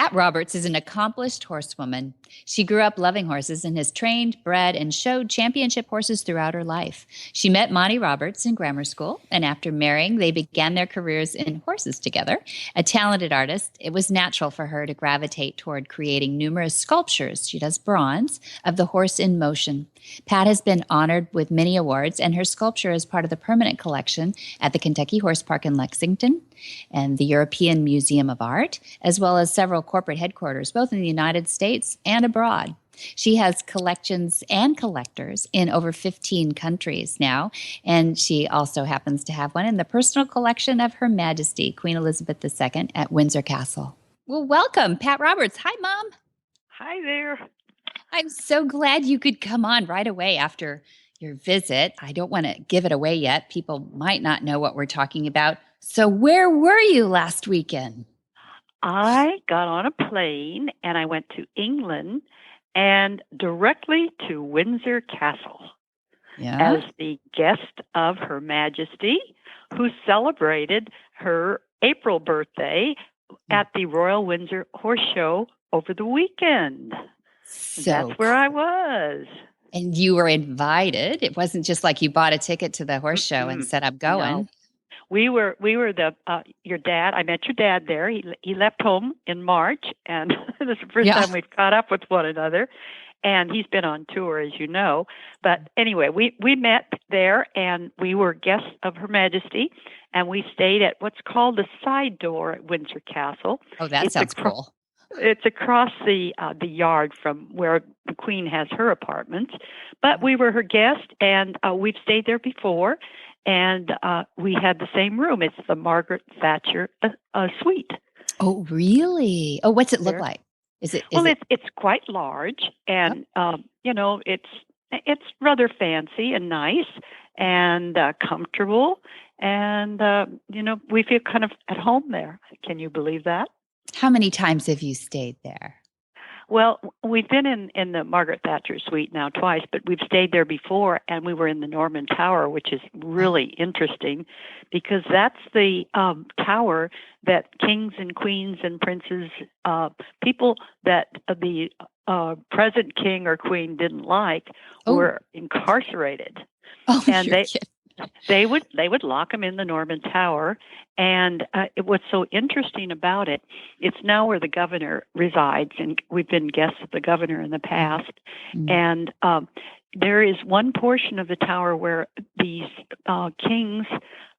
Pat Roberts is an accomplished horsewoman. She grew up loving horses and has trained, bred, and showed championship horses throughout her life. She met Monty Roberts in grammar school, and after marrying, they began their careers in horses together. A talented artist, it was natural for her to gravitate toward creating numerous sculptures. She does bronze of the horse in motion. Pat has been honored with many awards, and her sculpture is part of the permanent collection at the Kentucky Horse Park in Lexington and the European Museum of Art, as well as several corporate headquarters, both in the United States and abroad. She has collections and collectors in over 15 countries now, and she also happens to have one in the personal collection of Her Majesty, Queen Elizabeth II at Windsor Castle. Well, welcome, Pat Roberts. Hi, Mom. Hi there. I'm so glad you could come on right away after your visit. I don't want to give it away yet. People might not know what we're talking about. So where were you last weekend? I got on a plane and I went to England and directly to Windsor Castle as the guest of Her Majesty, who celebrated her April birthday at the Royal Windsor Horse Show over the weekend. So that's where I was. And you were invited. It wasn't just like you bought a ticket to the horse show and said, I'm going. No. We were your dad. I met your dad there. He left home in March, and this is the first time we've caught up with one another. And he's been on tour, as you know. But anyway, we met there, and we were guests of Her Majesty, and we stayed at what's called the side door at Windsor Castle. Oh, that sounds cool. It's across the yard from where the Queen has her apartments. But we were her guest, and we've stayed there before. And we had the same room. It's the Margaret Thatcher suite. Oh, really? Oh, what's it look like? It's quite large, and it's rather fancy and nice and comfortable, and we feel kind of at home there. Can you believe that? How many times have you stayed there? Well, we've been in the Margaret Thatcher suite now twice, but we've stayed there before, and we were in the Norman Tower, which is really interesting because that's the tower that kings and queens and princes, people that the present king or queen didn't like, were incarcerated. Oh, and they would lock them in the Norman Tower, and what's so interesting about it, it's now where the governor resides, and we've been guests of the governor in the past, and there is one portion of the tower where these kings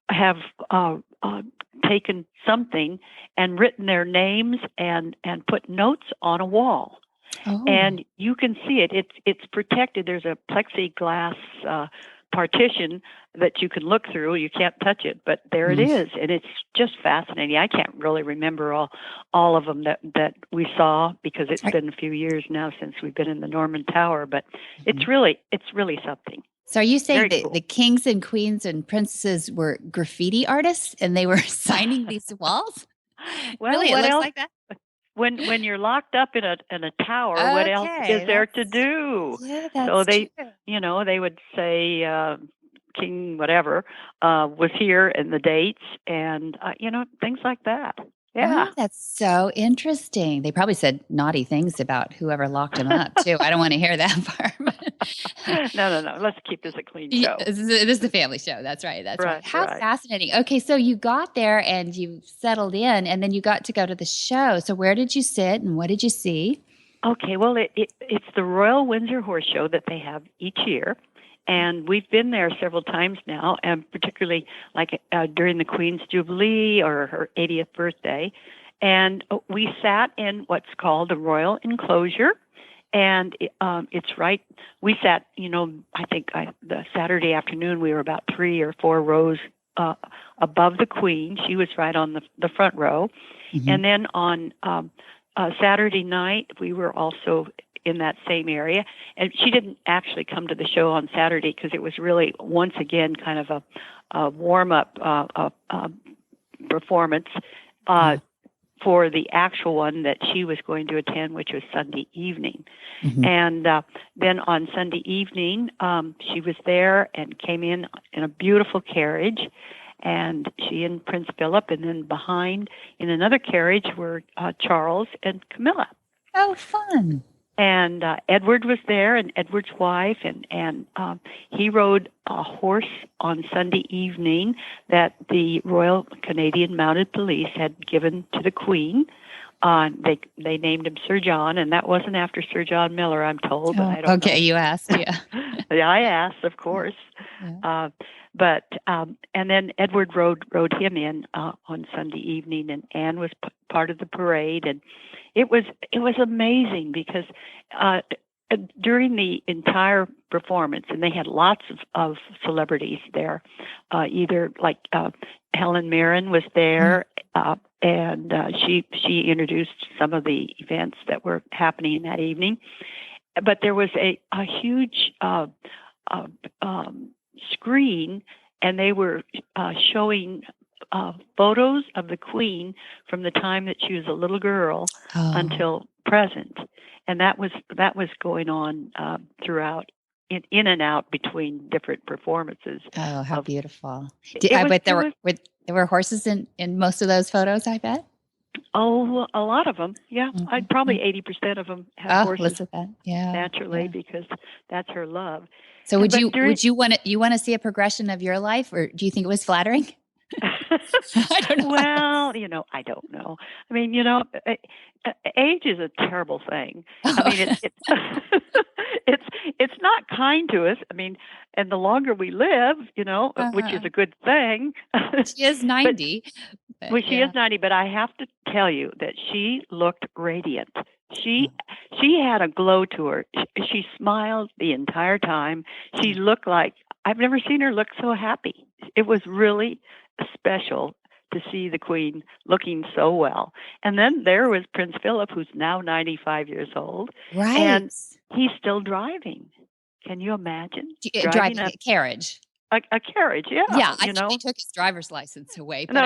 have taken something and written their names and put notes on a wall. Oh. And you can see it. It's protected. There's a plexiglass partition that you can look through. You can't touch it, but there it is, and it's just fascinating. I can't really remember all of them that we saw because it's been a few years now since we've been in the Norman Tower, but it's really something. So are you saying that the kings and queens and princesses were graffiti artists and they were signing these walls? Well, really, what it looks else? Like that? When you're locked up in a tower, what else is there to do? Yeah, that's so they, true. They would say King whatever was here and the dates and things like that. Yeah, oh, that's so interesting. They probably said naughty things about whoever locked him up too. I don't want to hear that part. No. Let's keep this a clean show. This is a family show. That's right. That's right. How right. fascinating. Okay, so you got there and you settled in, and then you got to go to the show. So where did you sit and what did you see? Okay, well, it's the Royal Windsor Horse Show that they have each year. And we've been there several times now, and particularly like during the Queen's Jubilee or her 80th birthday. And we sat in what's called the Royal Enclosure. And it's right, we sat, I think the Saturday afternoon we were about 3 or 4 rows above the Queen. She was right on the front row. Mm-hmm. And then on Saturday night, we were also in that same area. And she didn't actually come to the show on Saturday because it was really, once again, kind of a warm-up performance for the actual one that she was going to attend, which was Sunday evening. Mm-hmm. And then on Sunday evening, she was there and came in a beautiful carriage. and she and Prince Philip, and then behind in another carriage were Charles and Camilla. Oh, fun. And Edward was there, and Edward's wife, and he rode a horse on Sunday evening that the Royal Canadian Mounted Police had given to the Queen. They named him Sir John, and that wasn't after Sir John Miller, I'm told. But I don't know. You asked, yeah. Yeah, I asked, of course. Yeah. And then Edward rode him in on Sunday evening, and Anne was part of the parade, and it was amazing because during the entire performance, and they had lots of celebrities there, either like Helen Mirren was there, and she introduced some of the events that were happening that evening. But there was a huge screen, and they were showing photos of the Queen from the time that she was a little girl until present, and that was going on throughout, in and out between different performances. Oh, how beautiful! I bet there were horses in most of those photos. I bet. Oh, a lot of them. Yeah, Mm-hmm. I'd probably 80% of them have horses. Listen to that. Yeah, naturally, because that's her love. So would you want to see a progression of your life, or do you think it was flattering? I don't know. Well, I don't know. I mean, age is a terrible thing. I mean, it's not kind to us. I mean, and the longer we live, which is a good thing. She is 90. She is 90, but I have to tell you that she looked radiant. She had a glow to her. She smiled the entire time. She looked like, I've never seen her look so happy. It was really special to see the Queen looking so well. And then there was Prince Philip, who's now 95 years old. Right. And he's still driving. Can you imagine? Driving a carriage. A carriage, yeah. Yeah, I think they took his driver's license away. No.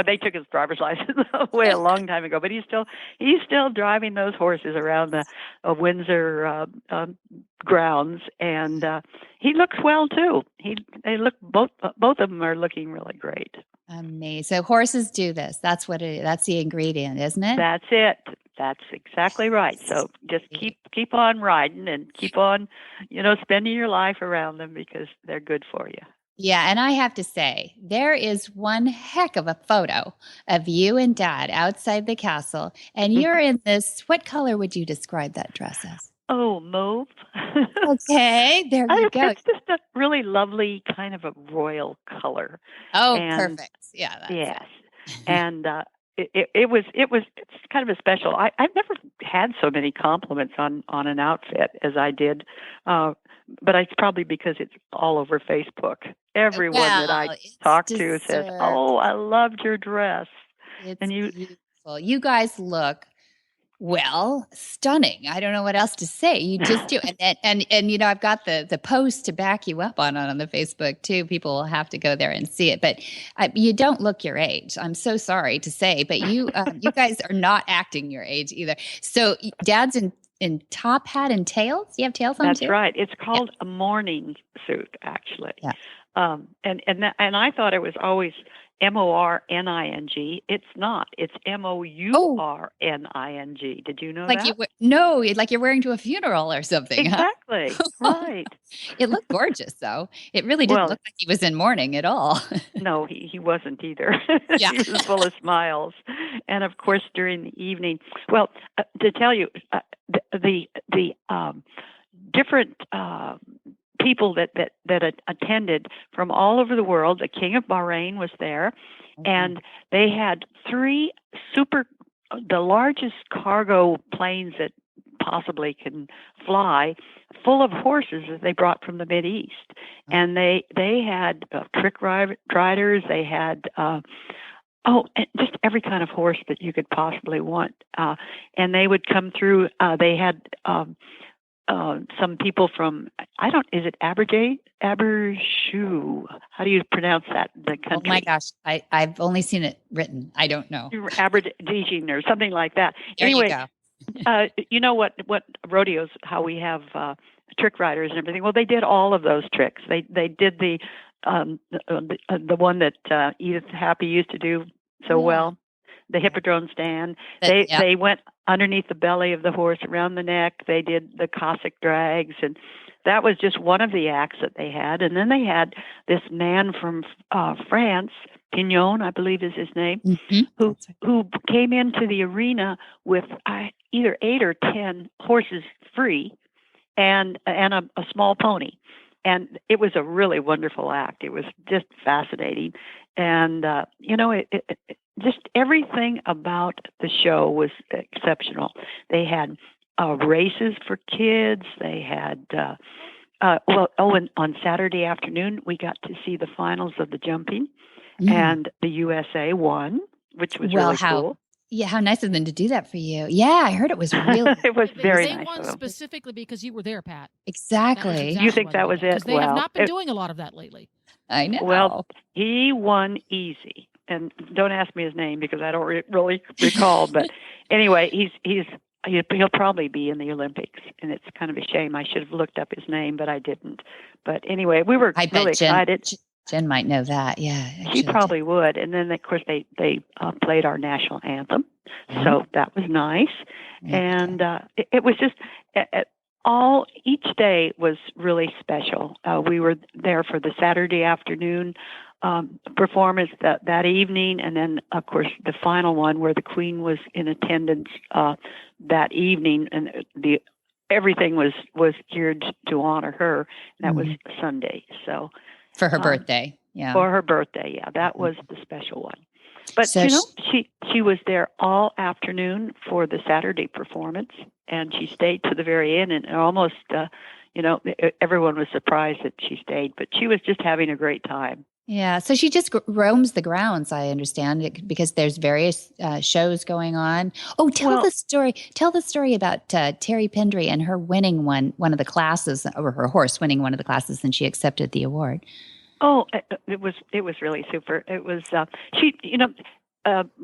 They took his driver's license away a long time ago. But he's still driving those horses around the Windsor grounds, and he looks well too. They look both of them are looking really great. Amazing. So horses do this. That's what it is. That's the ingredient, isn't it? That's it. That's exactly right. So just keep on riding and keep on, spending your life around them because they're good for you. Yeah, and I have to say, there is one heck of a photo of you and Dad outside the castle, and you're in this. What color would you describe that dress as? Oh, mauve. Okay, there you go. It's just a really lovely kind of a royal color. Oh, perfect. Yeah. That's yes, and it's kind of a special. I've never had so many compliments on an outfit as I did, but it's probably because it's all over Facebook. Everyone that I talk to says, "Oh, I loved your dress." It's beautiful. You guys look stunning. I don't know what else to say. You just do. And I've got the post to back you up on the Facebook too. People will have to go there and see it. But you don't look your age. I'm so sorry to say, but you guys are not acting your age either. So Dad's in top hat and tails. You have tails on That's too? right. It's called a morning suit, actually. Yeah. And I thought it was always MORNING. It's not. It's MOURNING. Did you know that? Like you're wearing to a funeral or something. Exactly. Huh? Right. It looked gorgeous, though. It really didn't look like he was in mourning at all. No, he wasn't either. Yeah. He was full of smiles. And of course, during the evening, to tell you, the different people that attended from all over the world. The King of Bahrain was there, and they had the largest cargo planes that possibly can fly, full of horses that they brought from the Mideast. And they had trick riders. They had and just every kind of horse that you could possibly want. And they would come through. They had some people from, is it Aberdershoe? How do you pronounce that? The country? Oh my gosh, I've only seen it written. I don't know. Aberdeen or something like that. There anyway, you go. You know what rodeos, how we have trick riders and everything. Well, they did all of those tricks. They did the the one that Edith Happy used to do so well, the Hippodrome stand. They went underneath the belly of the horse, around the neck. They did the Cossack drags, and that was just one of the acts that they had. And then they had this man from France, Pignon, I believe is his name, who came into the arena with either 8 or 10 horses free, and a small pony. And it was a really wonderful act. It was just fascinating. And, just everything about the show was exceptional. They had races for kids. They had, and on Saturday afternoon, we got to see the finals of the jumping, and the USA won, which was really cool. Yeah, how nice of them to do that for you. Yeah, I heard it was really. It was very nice. They won specifically because you were there, Pat. Exactly. You think that was it? Because they have not been doing a lot of that lately. I know. Well, he won easy, and don't ask me his name because I don't really recall. But anyway, he'll probably be in the Olympics, and it's kind of a shame. I should have looked up his name, but I didn't. But anyway, we were really excited. Jen might know that. Yeah, she probably would. And then, of course, they played our national anthem, so that was nice. And it was just each day was really special. We were there for the Saturday afternoon performance that evening, and then, of course, the final one where the Queen was in attendance that evening, and everything was geared to honor her. And that was Sunday. So. For her birthday, For her birthday, that was the special one. But so she was there all afternoon for the Saturday performance, and she stayed to the very end. And almost, everyone was surprised that she stayed, but she was just having a great time. Yeah, so she just roams the grounds, I understand, because there's various shows going on. Oh, tell the story. Tell the story about Terry Pendry and her winning one of the classes, or her horse winning one of the classes, and she accepted the award. Oh, it was really super. It was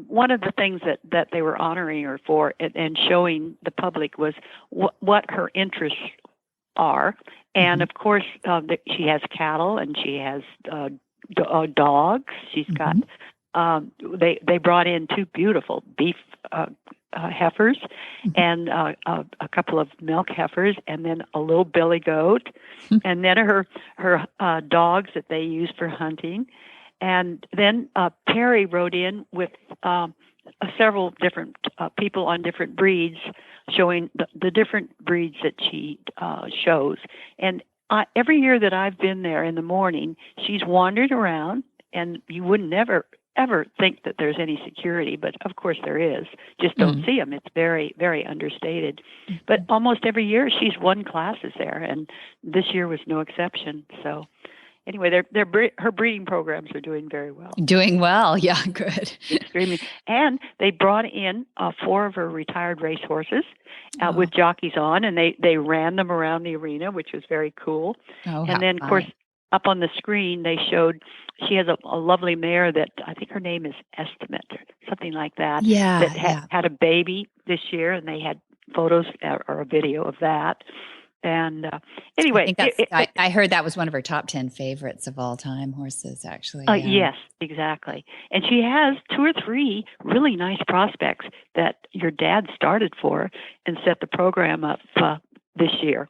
one of the things that they were honoring her for and showing the public was what her interests are, and of course she has cattle and she has dogs. She's got they brought in 2 beautiful beef heifers and a couple of milk heifers, and then a little billy goat, and then her dogs that they use for hunting. And then Perry rode in with several different people on different breeds, showing the different breeds that she shows. And every year that I've been there in the morning, she's wandered around, and you would never ever think that there's any security, but of course there is. Just don't see them. It's very, very understated. But almost every year she's won classes there, and this year was no exception. So anyway, her breeding programs are doing very well. Doing well, yeah, good. Extremely. And they brought in 4 of her retired racehorses with jockeys on, and they ran them around the arena, which was very cool. And then, of course, up on the screen, they showed she has a lovely mare that I think her name is Estimate, or something like that. Yeah, that had a baby this year, and they had photos or a video of that. And anyway, I heard that was one of her top 10 favorites of all time horses, actually. Yes, exactly. And she has 2 or 3 really nice prospects that your dad started for and set the program up this year.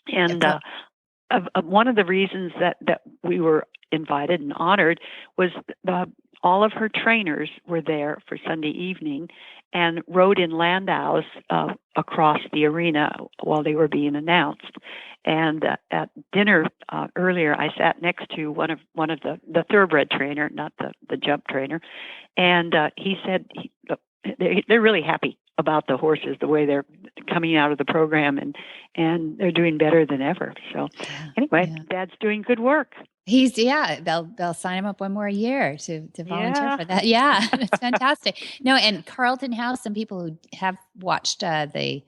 And one of the reasons that we were invited and honored was all of her trainers were there for Sunday evening and rode in landaus across the arena while they were being announced. And at dinner earlier, I sat next to one of the thoroughbred trainer, not the jump trainer, and he said they're really happy about the horses, the way they're coming out of the program, and they're doing better than ever. So anyway, Dad's doing good work. They'll sign him up one more year to volunteer for that. Yeah, it's fantastic. No, and Carlton House, some people who have watched the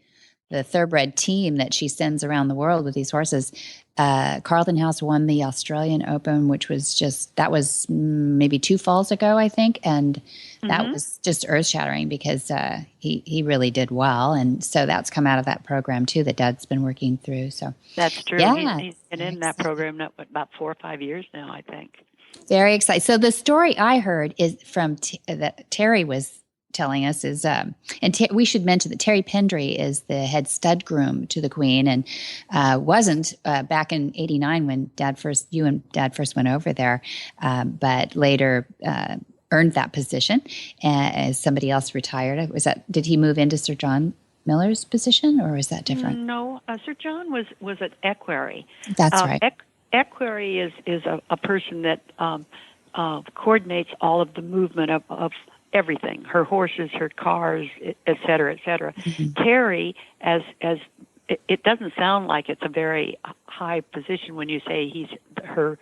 the thoroughbred team that she sends around the world with these horses. Carlton House won the Australian Open, which was that was maybe 2 falls ago, I think. And that was just earth shattering because he really did well. And so that's come out of that program too that Dad's been working through. So that's true. Yeah, He's been in that program about 4 or 5 years now, I think. Very excited. So the story I heard is from that Terry was telling us is, we should mention that Terry Pendry is the head stud groom to the Queen, and wasn't back in '89 when you and Dad first went over there, but later earned that position as somebody else retired. Did he move into Sir John Miller's position, or was that different? No, Sir John was at Equerry. That's right. Equerry is a person that coordinates all of the movement of everything, her horses, her cars, et cetera, et cetera. Terry, as it doesn't sound like it's a very high position when you say he's her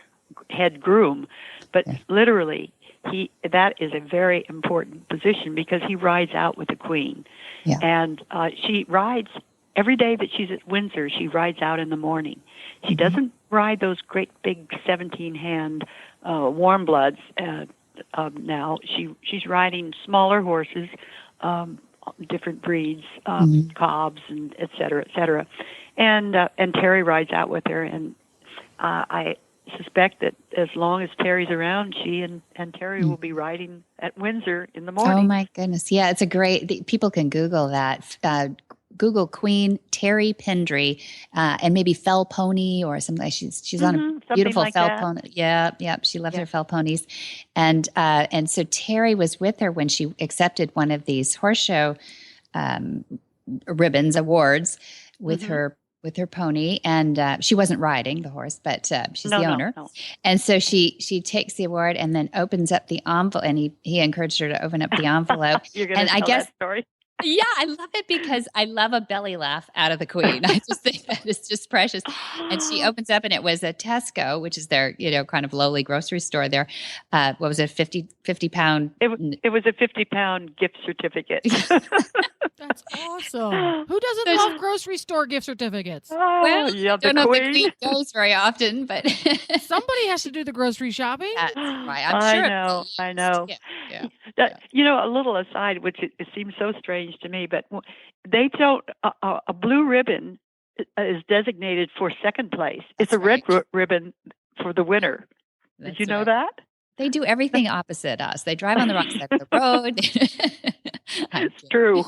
head groom, but literally that is a very important position because he rides out with the Queen. Yeah. And she rides every day that she's at Windsor. She rides out in the morning. She doesn't ride those great big 17-hand warm bloods. Now she's riding smaller horses, different breeds, cobs, and et cetera, and Terry rides out with her. And I suspect that as long as Terry's around, she and Terry will be riding at Windsor in the morning. Oh my goodness! Yeah, it's a great. People can Google that. Google Queen Terry Pendry, and maybe Fell Pony or something. She's on a beautiful like fell that. pony. Yeah. She loves her fell ponies, and so Terry was with her when she accepted one of these horse show awards with her pony, and she wasn't riding the horse, but she's the owner. No. And so she takes the award and then opens up the envelope, and he encouraged her to open up the envelope. You're going to tell that story? Yeah, I love it because I love a belly laugh out of the Queen. I just think that it's just precious. And she opens up, and it was a Tesco, which is their, kind of lowly grocery store there. What was it, 50 pound? It was a 50-pound gift certificate. That's awesome. Who doesn't love grocery store gift certificates? Well, yeah, I don't know if the Queen goes very often, but somebody has to do the grocery shopping. That's right. I'm sure. I know. Yeah. A little aside, which it seems so strange to me, but they don't. A blue ribbon is designated for second place. It's a red ribbon for the winner. Did you know that? They do everything opposite us. They drive on the wrong side of the road. It's true.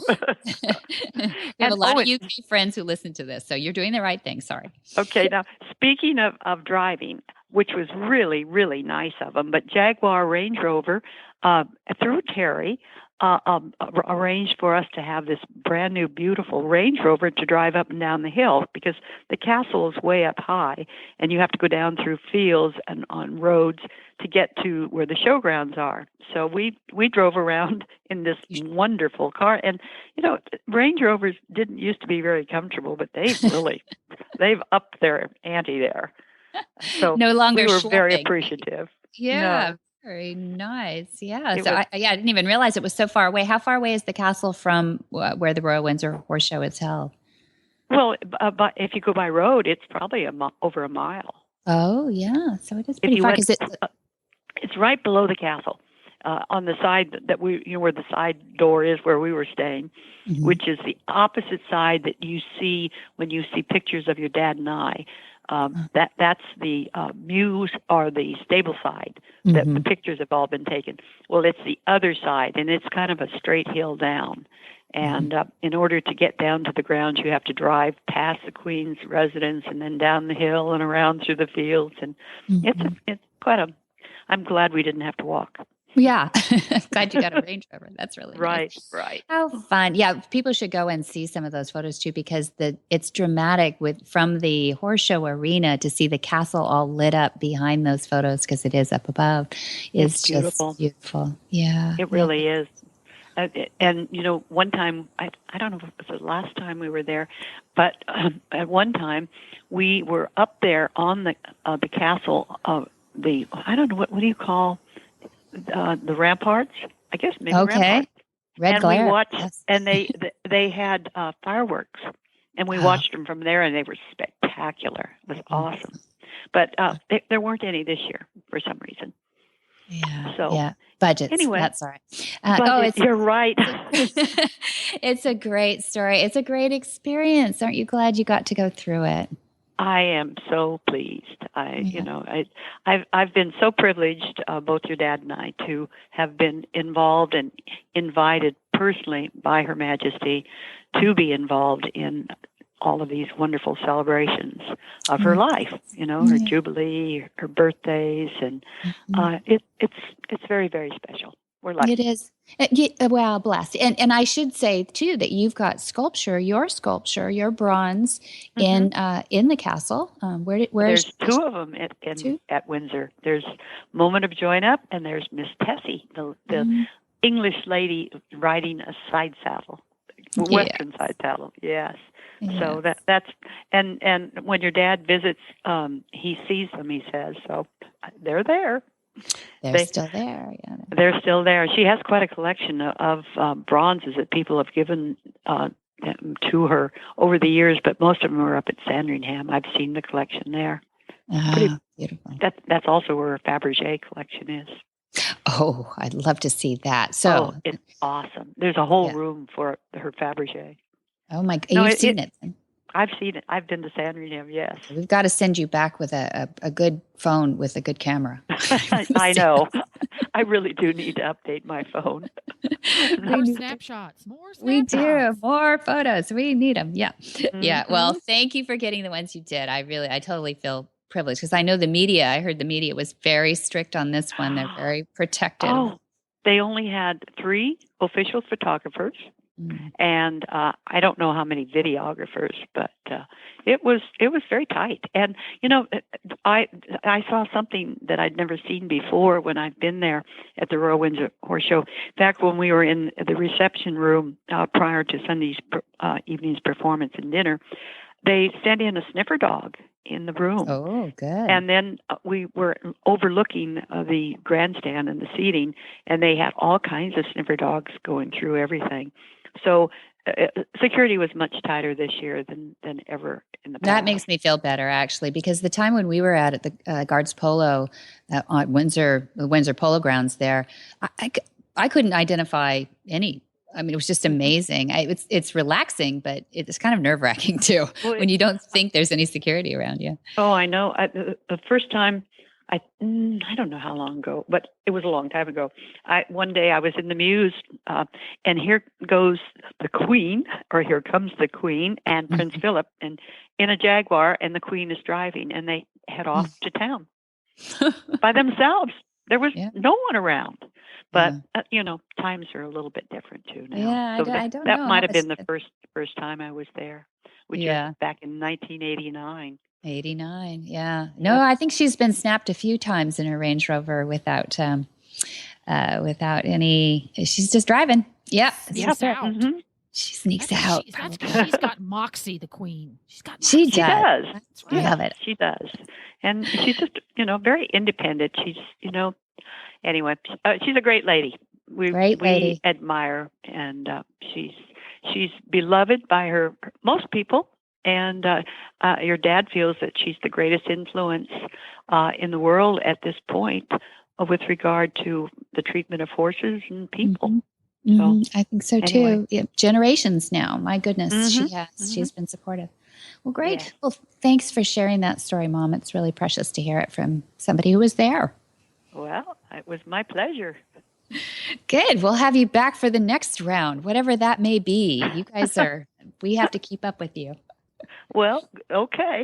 We have a lot of UK friends who listen to this, so you're doing the right thing. Sorry. Okay, now speaking of driving, which was really, really nice of them, but Jaguar Range Rover, through Terry, arranged for us to have this brand new, beautiful Range Rover to drive up and down the hill because the castle is way up high, and you have to go down through fields and on roads to get to where the showgrounds are. So we drove around in this wonderful car, and Range Rovers didn't used to be very comfortable, but they've upped their ante there. So no longer we were very appreciative. Yeah. No. Very nice. Yeah. I didn't even realize it was so far away. How far away is the castle from where the Royal Windsor Horse Show is held? Well, but if you go by road, it's probably over a mile. Oh, yeah. So it is pretty far. It's right below the castle, on the side that where the side door is where we were staying, which is the opposite side that you see when you see pictures of your dad and I. That's the mews or the stable side that the pictures have all been taken. Well, it's the other side, and it's kind of a straight hill down. And in order to get down to the grounds, you have to drive past the Queen's residence and then down the hill and around through the fields. And it's quite I'm glad we didn't have to walk. Yeah. Glad you got a Range Rover. That's really nice. Right. How fun. Yeah. People should go and see some of those photos too, because it's dramatic from the horse show arena to see the castle all lit up behind those photos, because it is up above. It's just beautiful. Yeah. It really is. And, one time, I don't know if it was the last time we were there, but at one time we were up there on the castle, I don't know, what do you call the ramparts? I guess maybe ramparts. Red and glare. We watched, and they had fireworks And we watched them from there, and they were spectacular. It was awesome. But there weren't any this year for some reason. Yeah. So, yeah. Budgets. anyway, That's all right. you're right. It's a great story. It's a great experience. Aren't you glad you got to go through it? I am so pleased. I've been so privileged, both your dad and I, to have been involved and invited personally by Her Majesty to be involved in all of these wonderful celebrations of her life. Her jubilee, her birthdays, and it's very, very special. We're lucky. It is. Well, blessed. And I should say too that you've got your bronze in the castle. There's two of them at Windsor. There's Moment of Join Up, and there's Miss Tessie, the English lady riding a side saddle, Western side saddle. Yes. So that's and when your dad visits, he sees them. He says, so they're there. They're still there. Yeah. They're still there. She has quite a collection of bronzes that people have given to her over the years, but most of them are up at Sandringham. I've seen the collection there. Beautiful. That's also where her Fabergé collection is. Oh, I'd love to see that. So it's awesome. There's a whole room for her Fabergé. Oh my! You've seen it. I've seen it. I've been to Sandringham. Yes. We've got to send you back with a good phone with a good camera. I know. I really do need to update my phone. More snapshots. We do. More photos. We need them. Yeah. Yeah. Well, thank you for getting the ones you did. I totally feel privileged because I know I heard the media was very strict on this one. They're very protective. Oh, they only had 3 official photographers. And I don't know how many videographers, but it was very tight. And I saw something that I'd never seen before when I've been there at the Royal Windsor Horse Show. In fact, when we were in the reception room prior to Sunday's evening's performance and dinner, they sent in a sniffer dog in the room. Oh, good. And then we were overlooking the grandstand and the seating, and they had all kinds of sniffer dogs going through everything. So security was much tighter this year than ever in the past. That makes me feel better, actually, because the time when we were at the Guards Polo on the Windsor Polo Grounds there, I couldn't identify any. I mean, it was just amazing. It's relaxing, but it's kind of nerve-wracking too when you don't think there's any security around you. Oh, I know. The first time, I don't know how long ago, but it was a long time ago. One day I was in the Mews, and here goes the Queen, or here comes the Queen and Prince Philip, and in a Jaguar, and the Queen is driving, and they head off to town by themselves. There was no one around. But times are a little bit different too now. Yeah, so I don't know. That might have been the first time I was there, which was back in 1989. 89, yeah. No, I think she's been snapped a few times in her Range Rover without any. She's just driving. Yeah, sneaks out. Mm-hmm. She sneaks out. She's got moxie, the Queen. She's got. Moxie. She does. I love it. She does, and she's just very independent. She's Anyway, she's a great lady. We admire, and she's beloved by most people. And your dad feels that she's the greatest influence in the world at this point with regard to the treatment of horses and people. Mm-hmm. So, I think so too. Yeah, generations now. My goodness, she has. She's been supportive. Well, great. Yeah. Well, thanks for sharing that story, Mom. It's really precious to hear it from somebody who was there. Well, it was my pleasure. Good. We'll have you back for the next round, whatever that may be. You guys we have to keep up with you. Well, okay.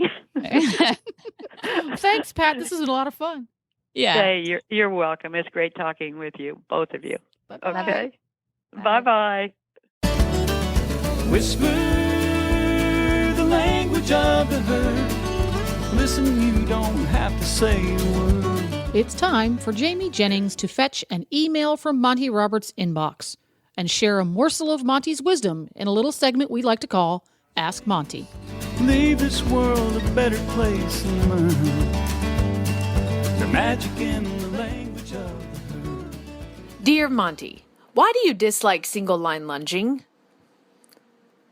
Thanks, Pat. This is a lot of fun. Yeah. Hey, you're welcome. It's great talking with you, both of you. Bye-bye. Okay. Bye-bye. Whisper the language of the herd. Listen, you don't have to say a word. It's time for Jamie Jennings to fetch an email from Monty Roberts' inbox and share a morsel of Monty's wisdom in a little segment we like to call Ask Monty. Leave this world a better place than mine. The magic in the language of the herd. Dear Monty, why do you dislike single line lunging?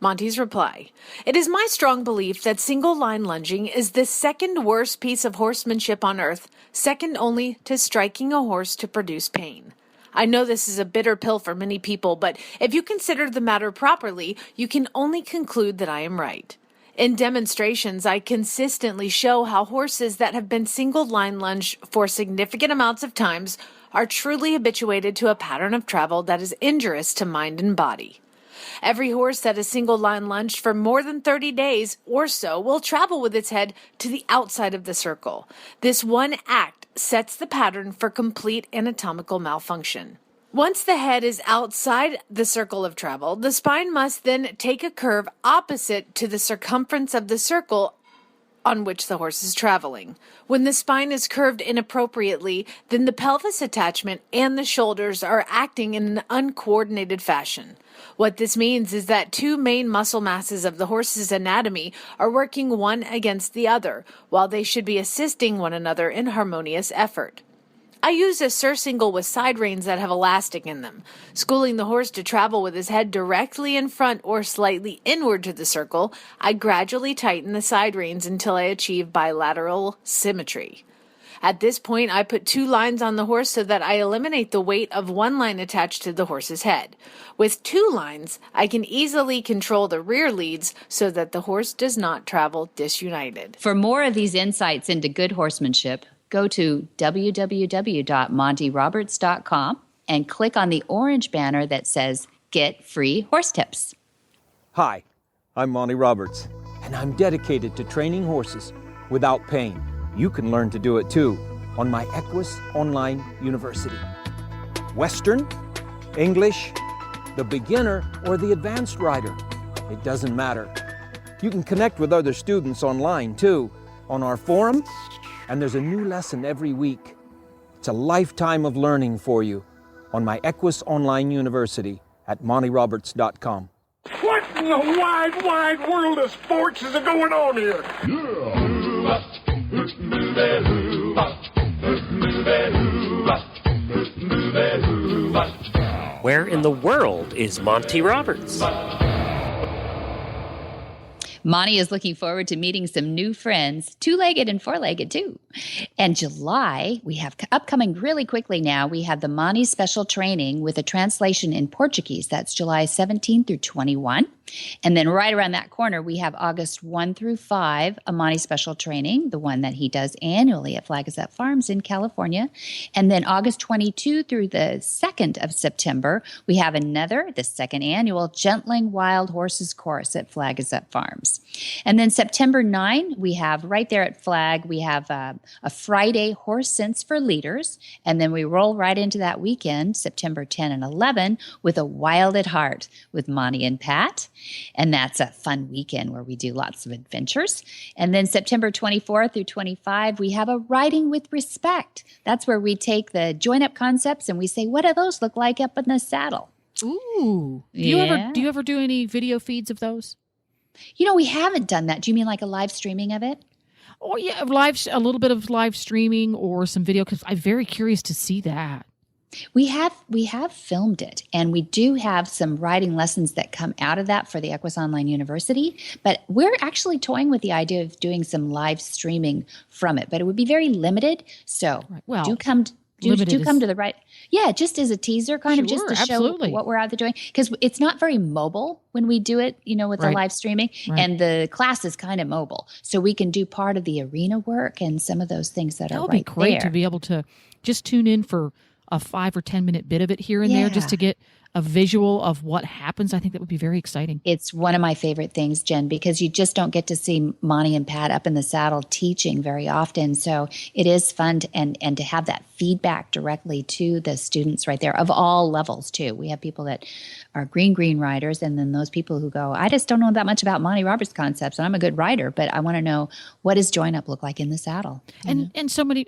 Monty's reply. It is my strong belief that single line lunging is the second worst piece of horsemanship on earth, second only to striking a horse to produce pain. I know this is a bitter pill for many people, but if you consider the matter properly, you can only conclude that I am right. In demonstrations, I consistently show how horses that have been single line lunged for significant amounts of times are truly habituated to a pattern of travel that is injurious to mind and body. Every horse that is single line lunged for more than 30 days or so will travel with its head to the outside of the circle. This one act sets the pattern for complete anatomical malfunction. Once the head is outside the circle of travel, the spine must then take a curve opposite to the circumference of the circle on which the horse is traveling. When the spine is curved inappropriately, then the pelvis attachment and the shoulders are acting in an uncoordinated fashion. What this means is that two main muscle masses of the horse's anatomy are working one against the other, while they should be assisting one another in harmonious effort. I use a surcingle with side reins that have elastic in them. Schooling the horse to travel with his head directly in front or slightly inward to the circle, I gradually tighten the side reins until I achieve bilateral symmetry. At this point, I put two lines on the horse so that I eliminate the weight of one line attached to the horse's head. With two lines, I can easily control the rear leads so that the horse does not travel disunited. For more of these insights into good horsemanship, go to www.montyroberts.com and click on the orange banner that says Get Free Horse Tips. Hi, I'm Monty Roberts, and I'm dedicated to training horses without pain. You can learn to do it too on my Equus Online University. Western, English, the beginner, or the advanced rider, it doesn't matter. You can connect with other students online too, on our forum, and there's a new lesson every week. It's a lifetime of learning for you on my Equus Online University at montyroberts.com. What in the wide, wide world of sports is going on here? Where in the world is Monty Roberts? Monty is looking forward to meeting some new friends, two-legged and four-legged too. And July, we have upcoming really quickly now, we have the Monty Special Training with a translation in Portuguese. That's July 17 through 21. And then right around that corner, we have August 1 through 5, a Monty Special Training, the one that he does annually at Flag Is Up Farms in California. And then August 22 through the 2nd of September, we have another, the second annual Gentling Wild Horses course at Flag Is Up Farms. And then September 9, we have right there at Flag, we have a Friday Horse Sense for Leaders. And then we roll right into that weekend, September 10 and 11, with a Wild at Heart with Monty and Pat. And that's a fun weekend where we do lots of adventures. And then September 24 through 25, we have a Riding with Respect. That's where we take the join-up concepts and we say, what do those look like up in the saddle? Ooh. Do you ever do any video feeds of those? You know, we haven't done that. Do you mean like a live streaming of it? Oh, yeah, a little bit of live streaming or some video, because I'm very curious to see that. We have filmed it, and we do have some riding lessons that come out of that for the Equus Online University, but we're actually toying with the idea of doing some live streaming from it, but it would be very limited. So well, do come to the right. Yeah, just as a teaser, kind of just to show what we're out there doing, because it's not very mobile when we do it, you know, with the live streaming, and the class is kind of mobile, so we can do part of the arena work and some of those things that are right there. That would be great to be able to just tune in for a 5 or 10 minute bit of it here and there, just to get a visual of what happens. I think that would be very exciting. It's one of my favorite things, Jen, because you just don't get to see Monty and Pat up in the saddle teaching very often. So it is fun and to have that feedback directly to the students right there of all levels too. We have people that are green riders, and then those people who go, I just don't know that much about Monty Roberts concepts, and I'm a good rider, but I want to know, what does join up look like in the saddle? And so many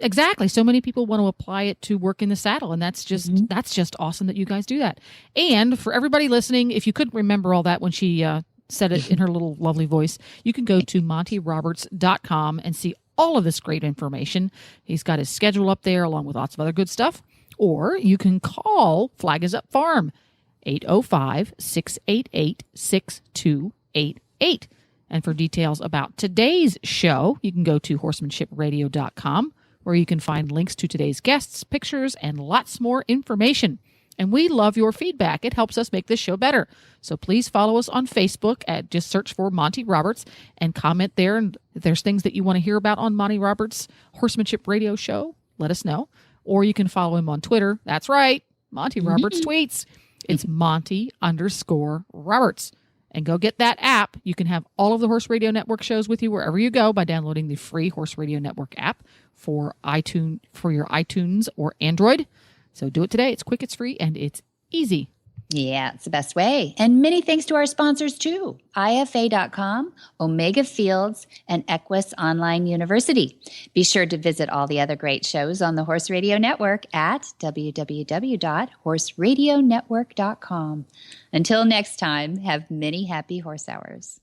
people want to apply it to work in the saddle, and that's just awesome that you guys do that. And for everybody listening, if you couldn't remember all that when she said it in her little lovely voice, you can go to montyroberts.com and see all of this great information. He's got his schedule up there along with lots of other good stuff. Or you can call Flag Is Up Farm, 805-688-6288. 888. And for details about today's show, you can go to horsemanshipradio.com, where you can find links to today's guests, pictures, and lots more information. And we love your feedback. It helps us make this show better. So please follow us on Facebook just search for Monty Roberts and comment there. And if there's things that you want to hear about on Monty Roberts' Horsemanship Radio show, let us know. Or you can follow him on Twitter. That's right. Monty Roberts tweets. It's Monty_Roberts. And go get that app. You can have all of the Horse Radio Network shows with you wherever you go by downloading the free Horse Radio Network app for your iTunes or Android. So do it today. It's quick, it's free, and it's easy. Yeah, it's the best way. And many thanks to our sponsors, too. IFA.com, Omega Fields, and Equus Online University. Be sure to visit all the other great shows on the Horse Radio Network at www.horseradionetwork.com. Until next time, have many happy horse hours.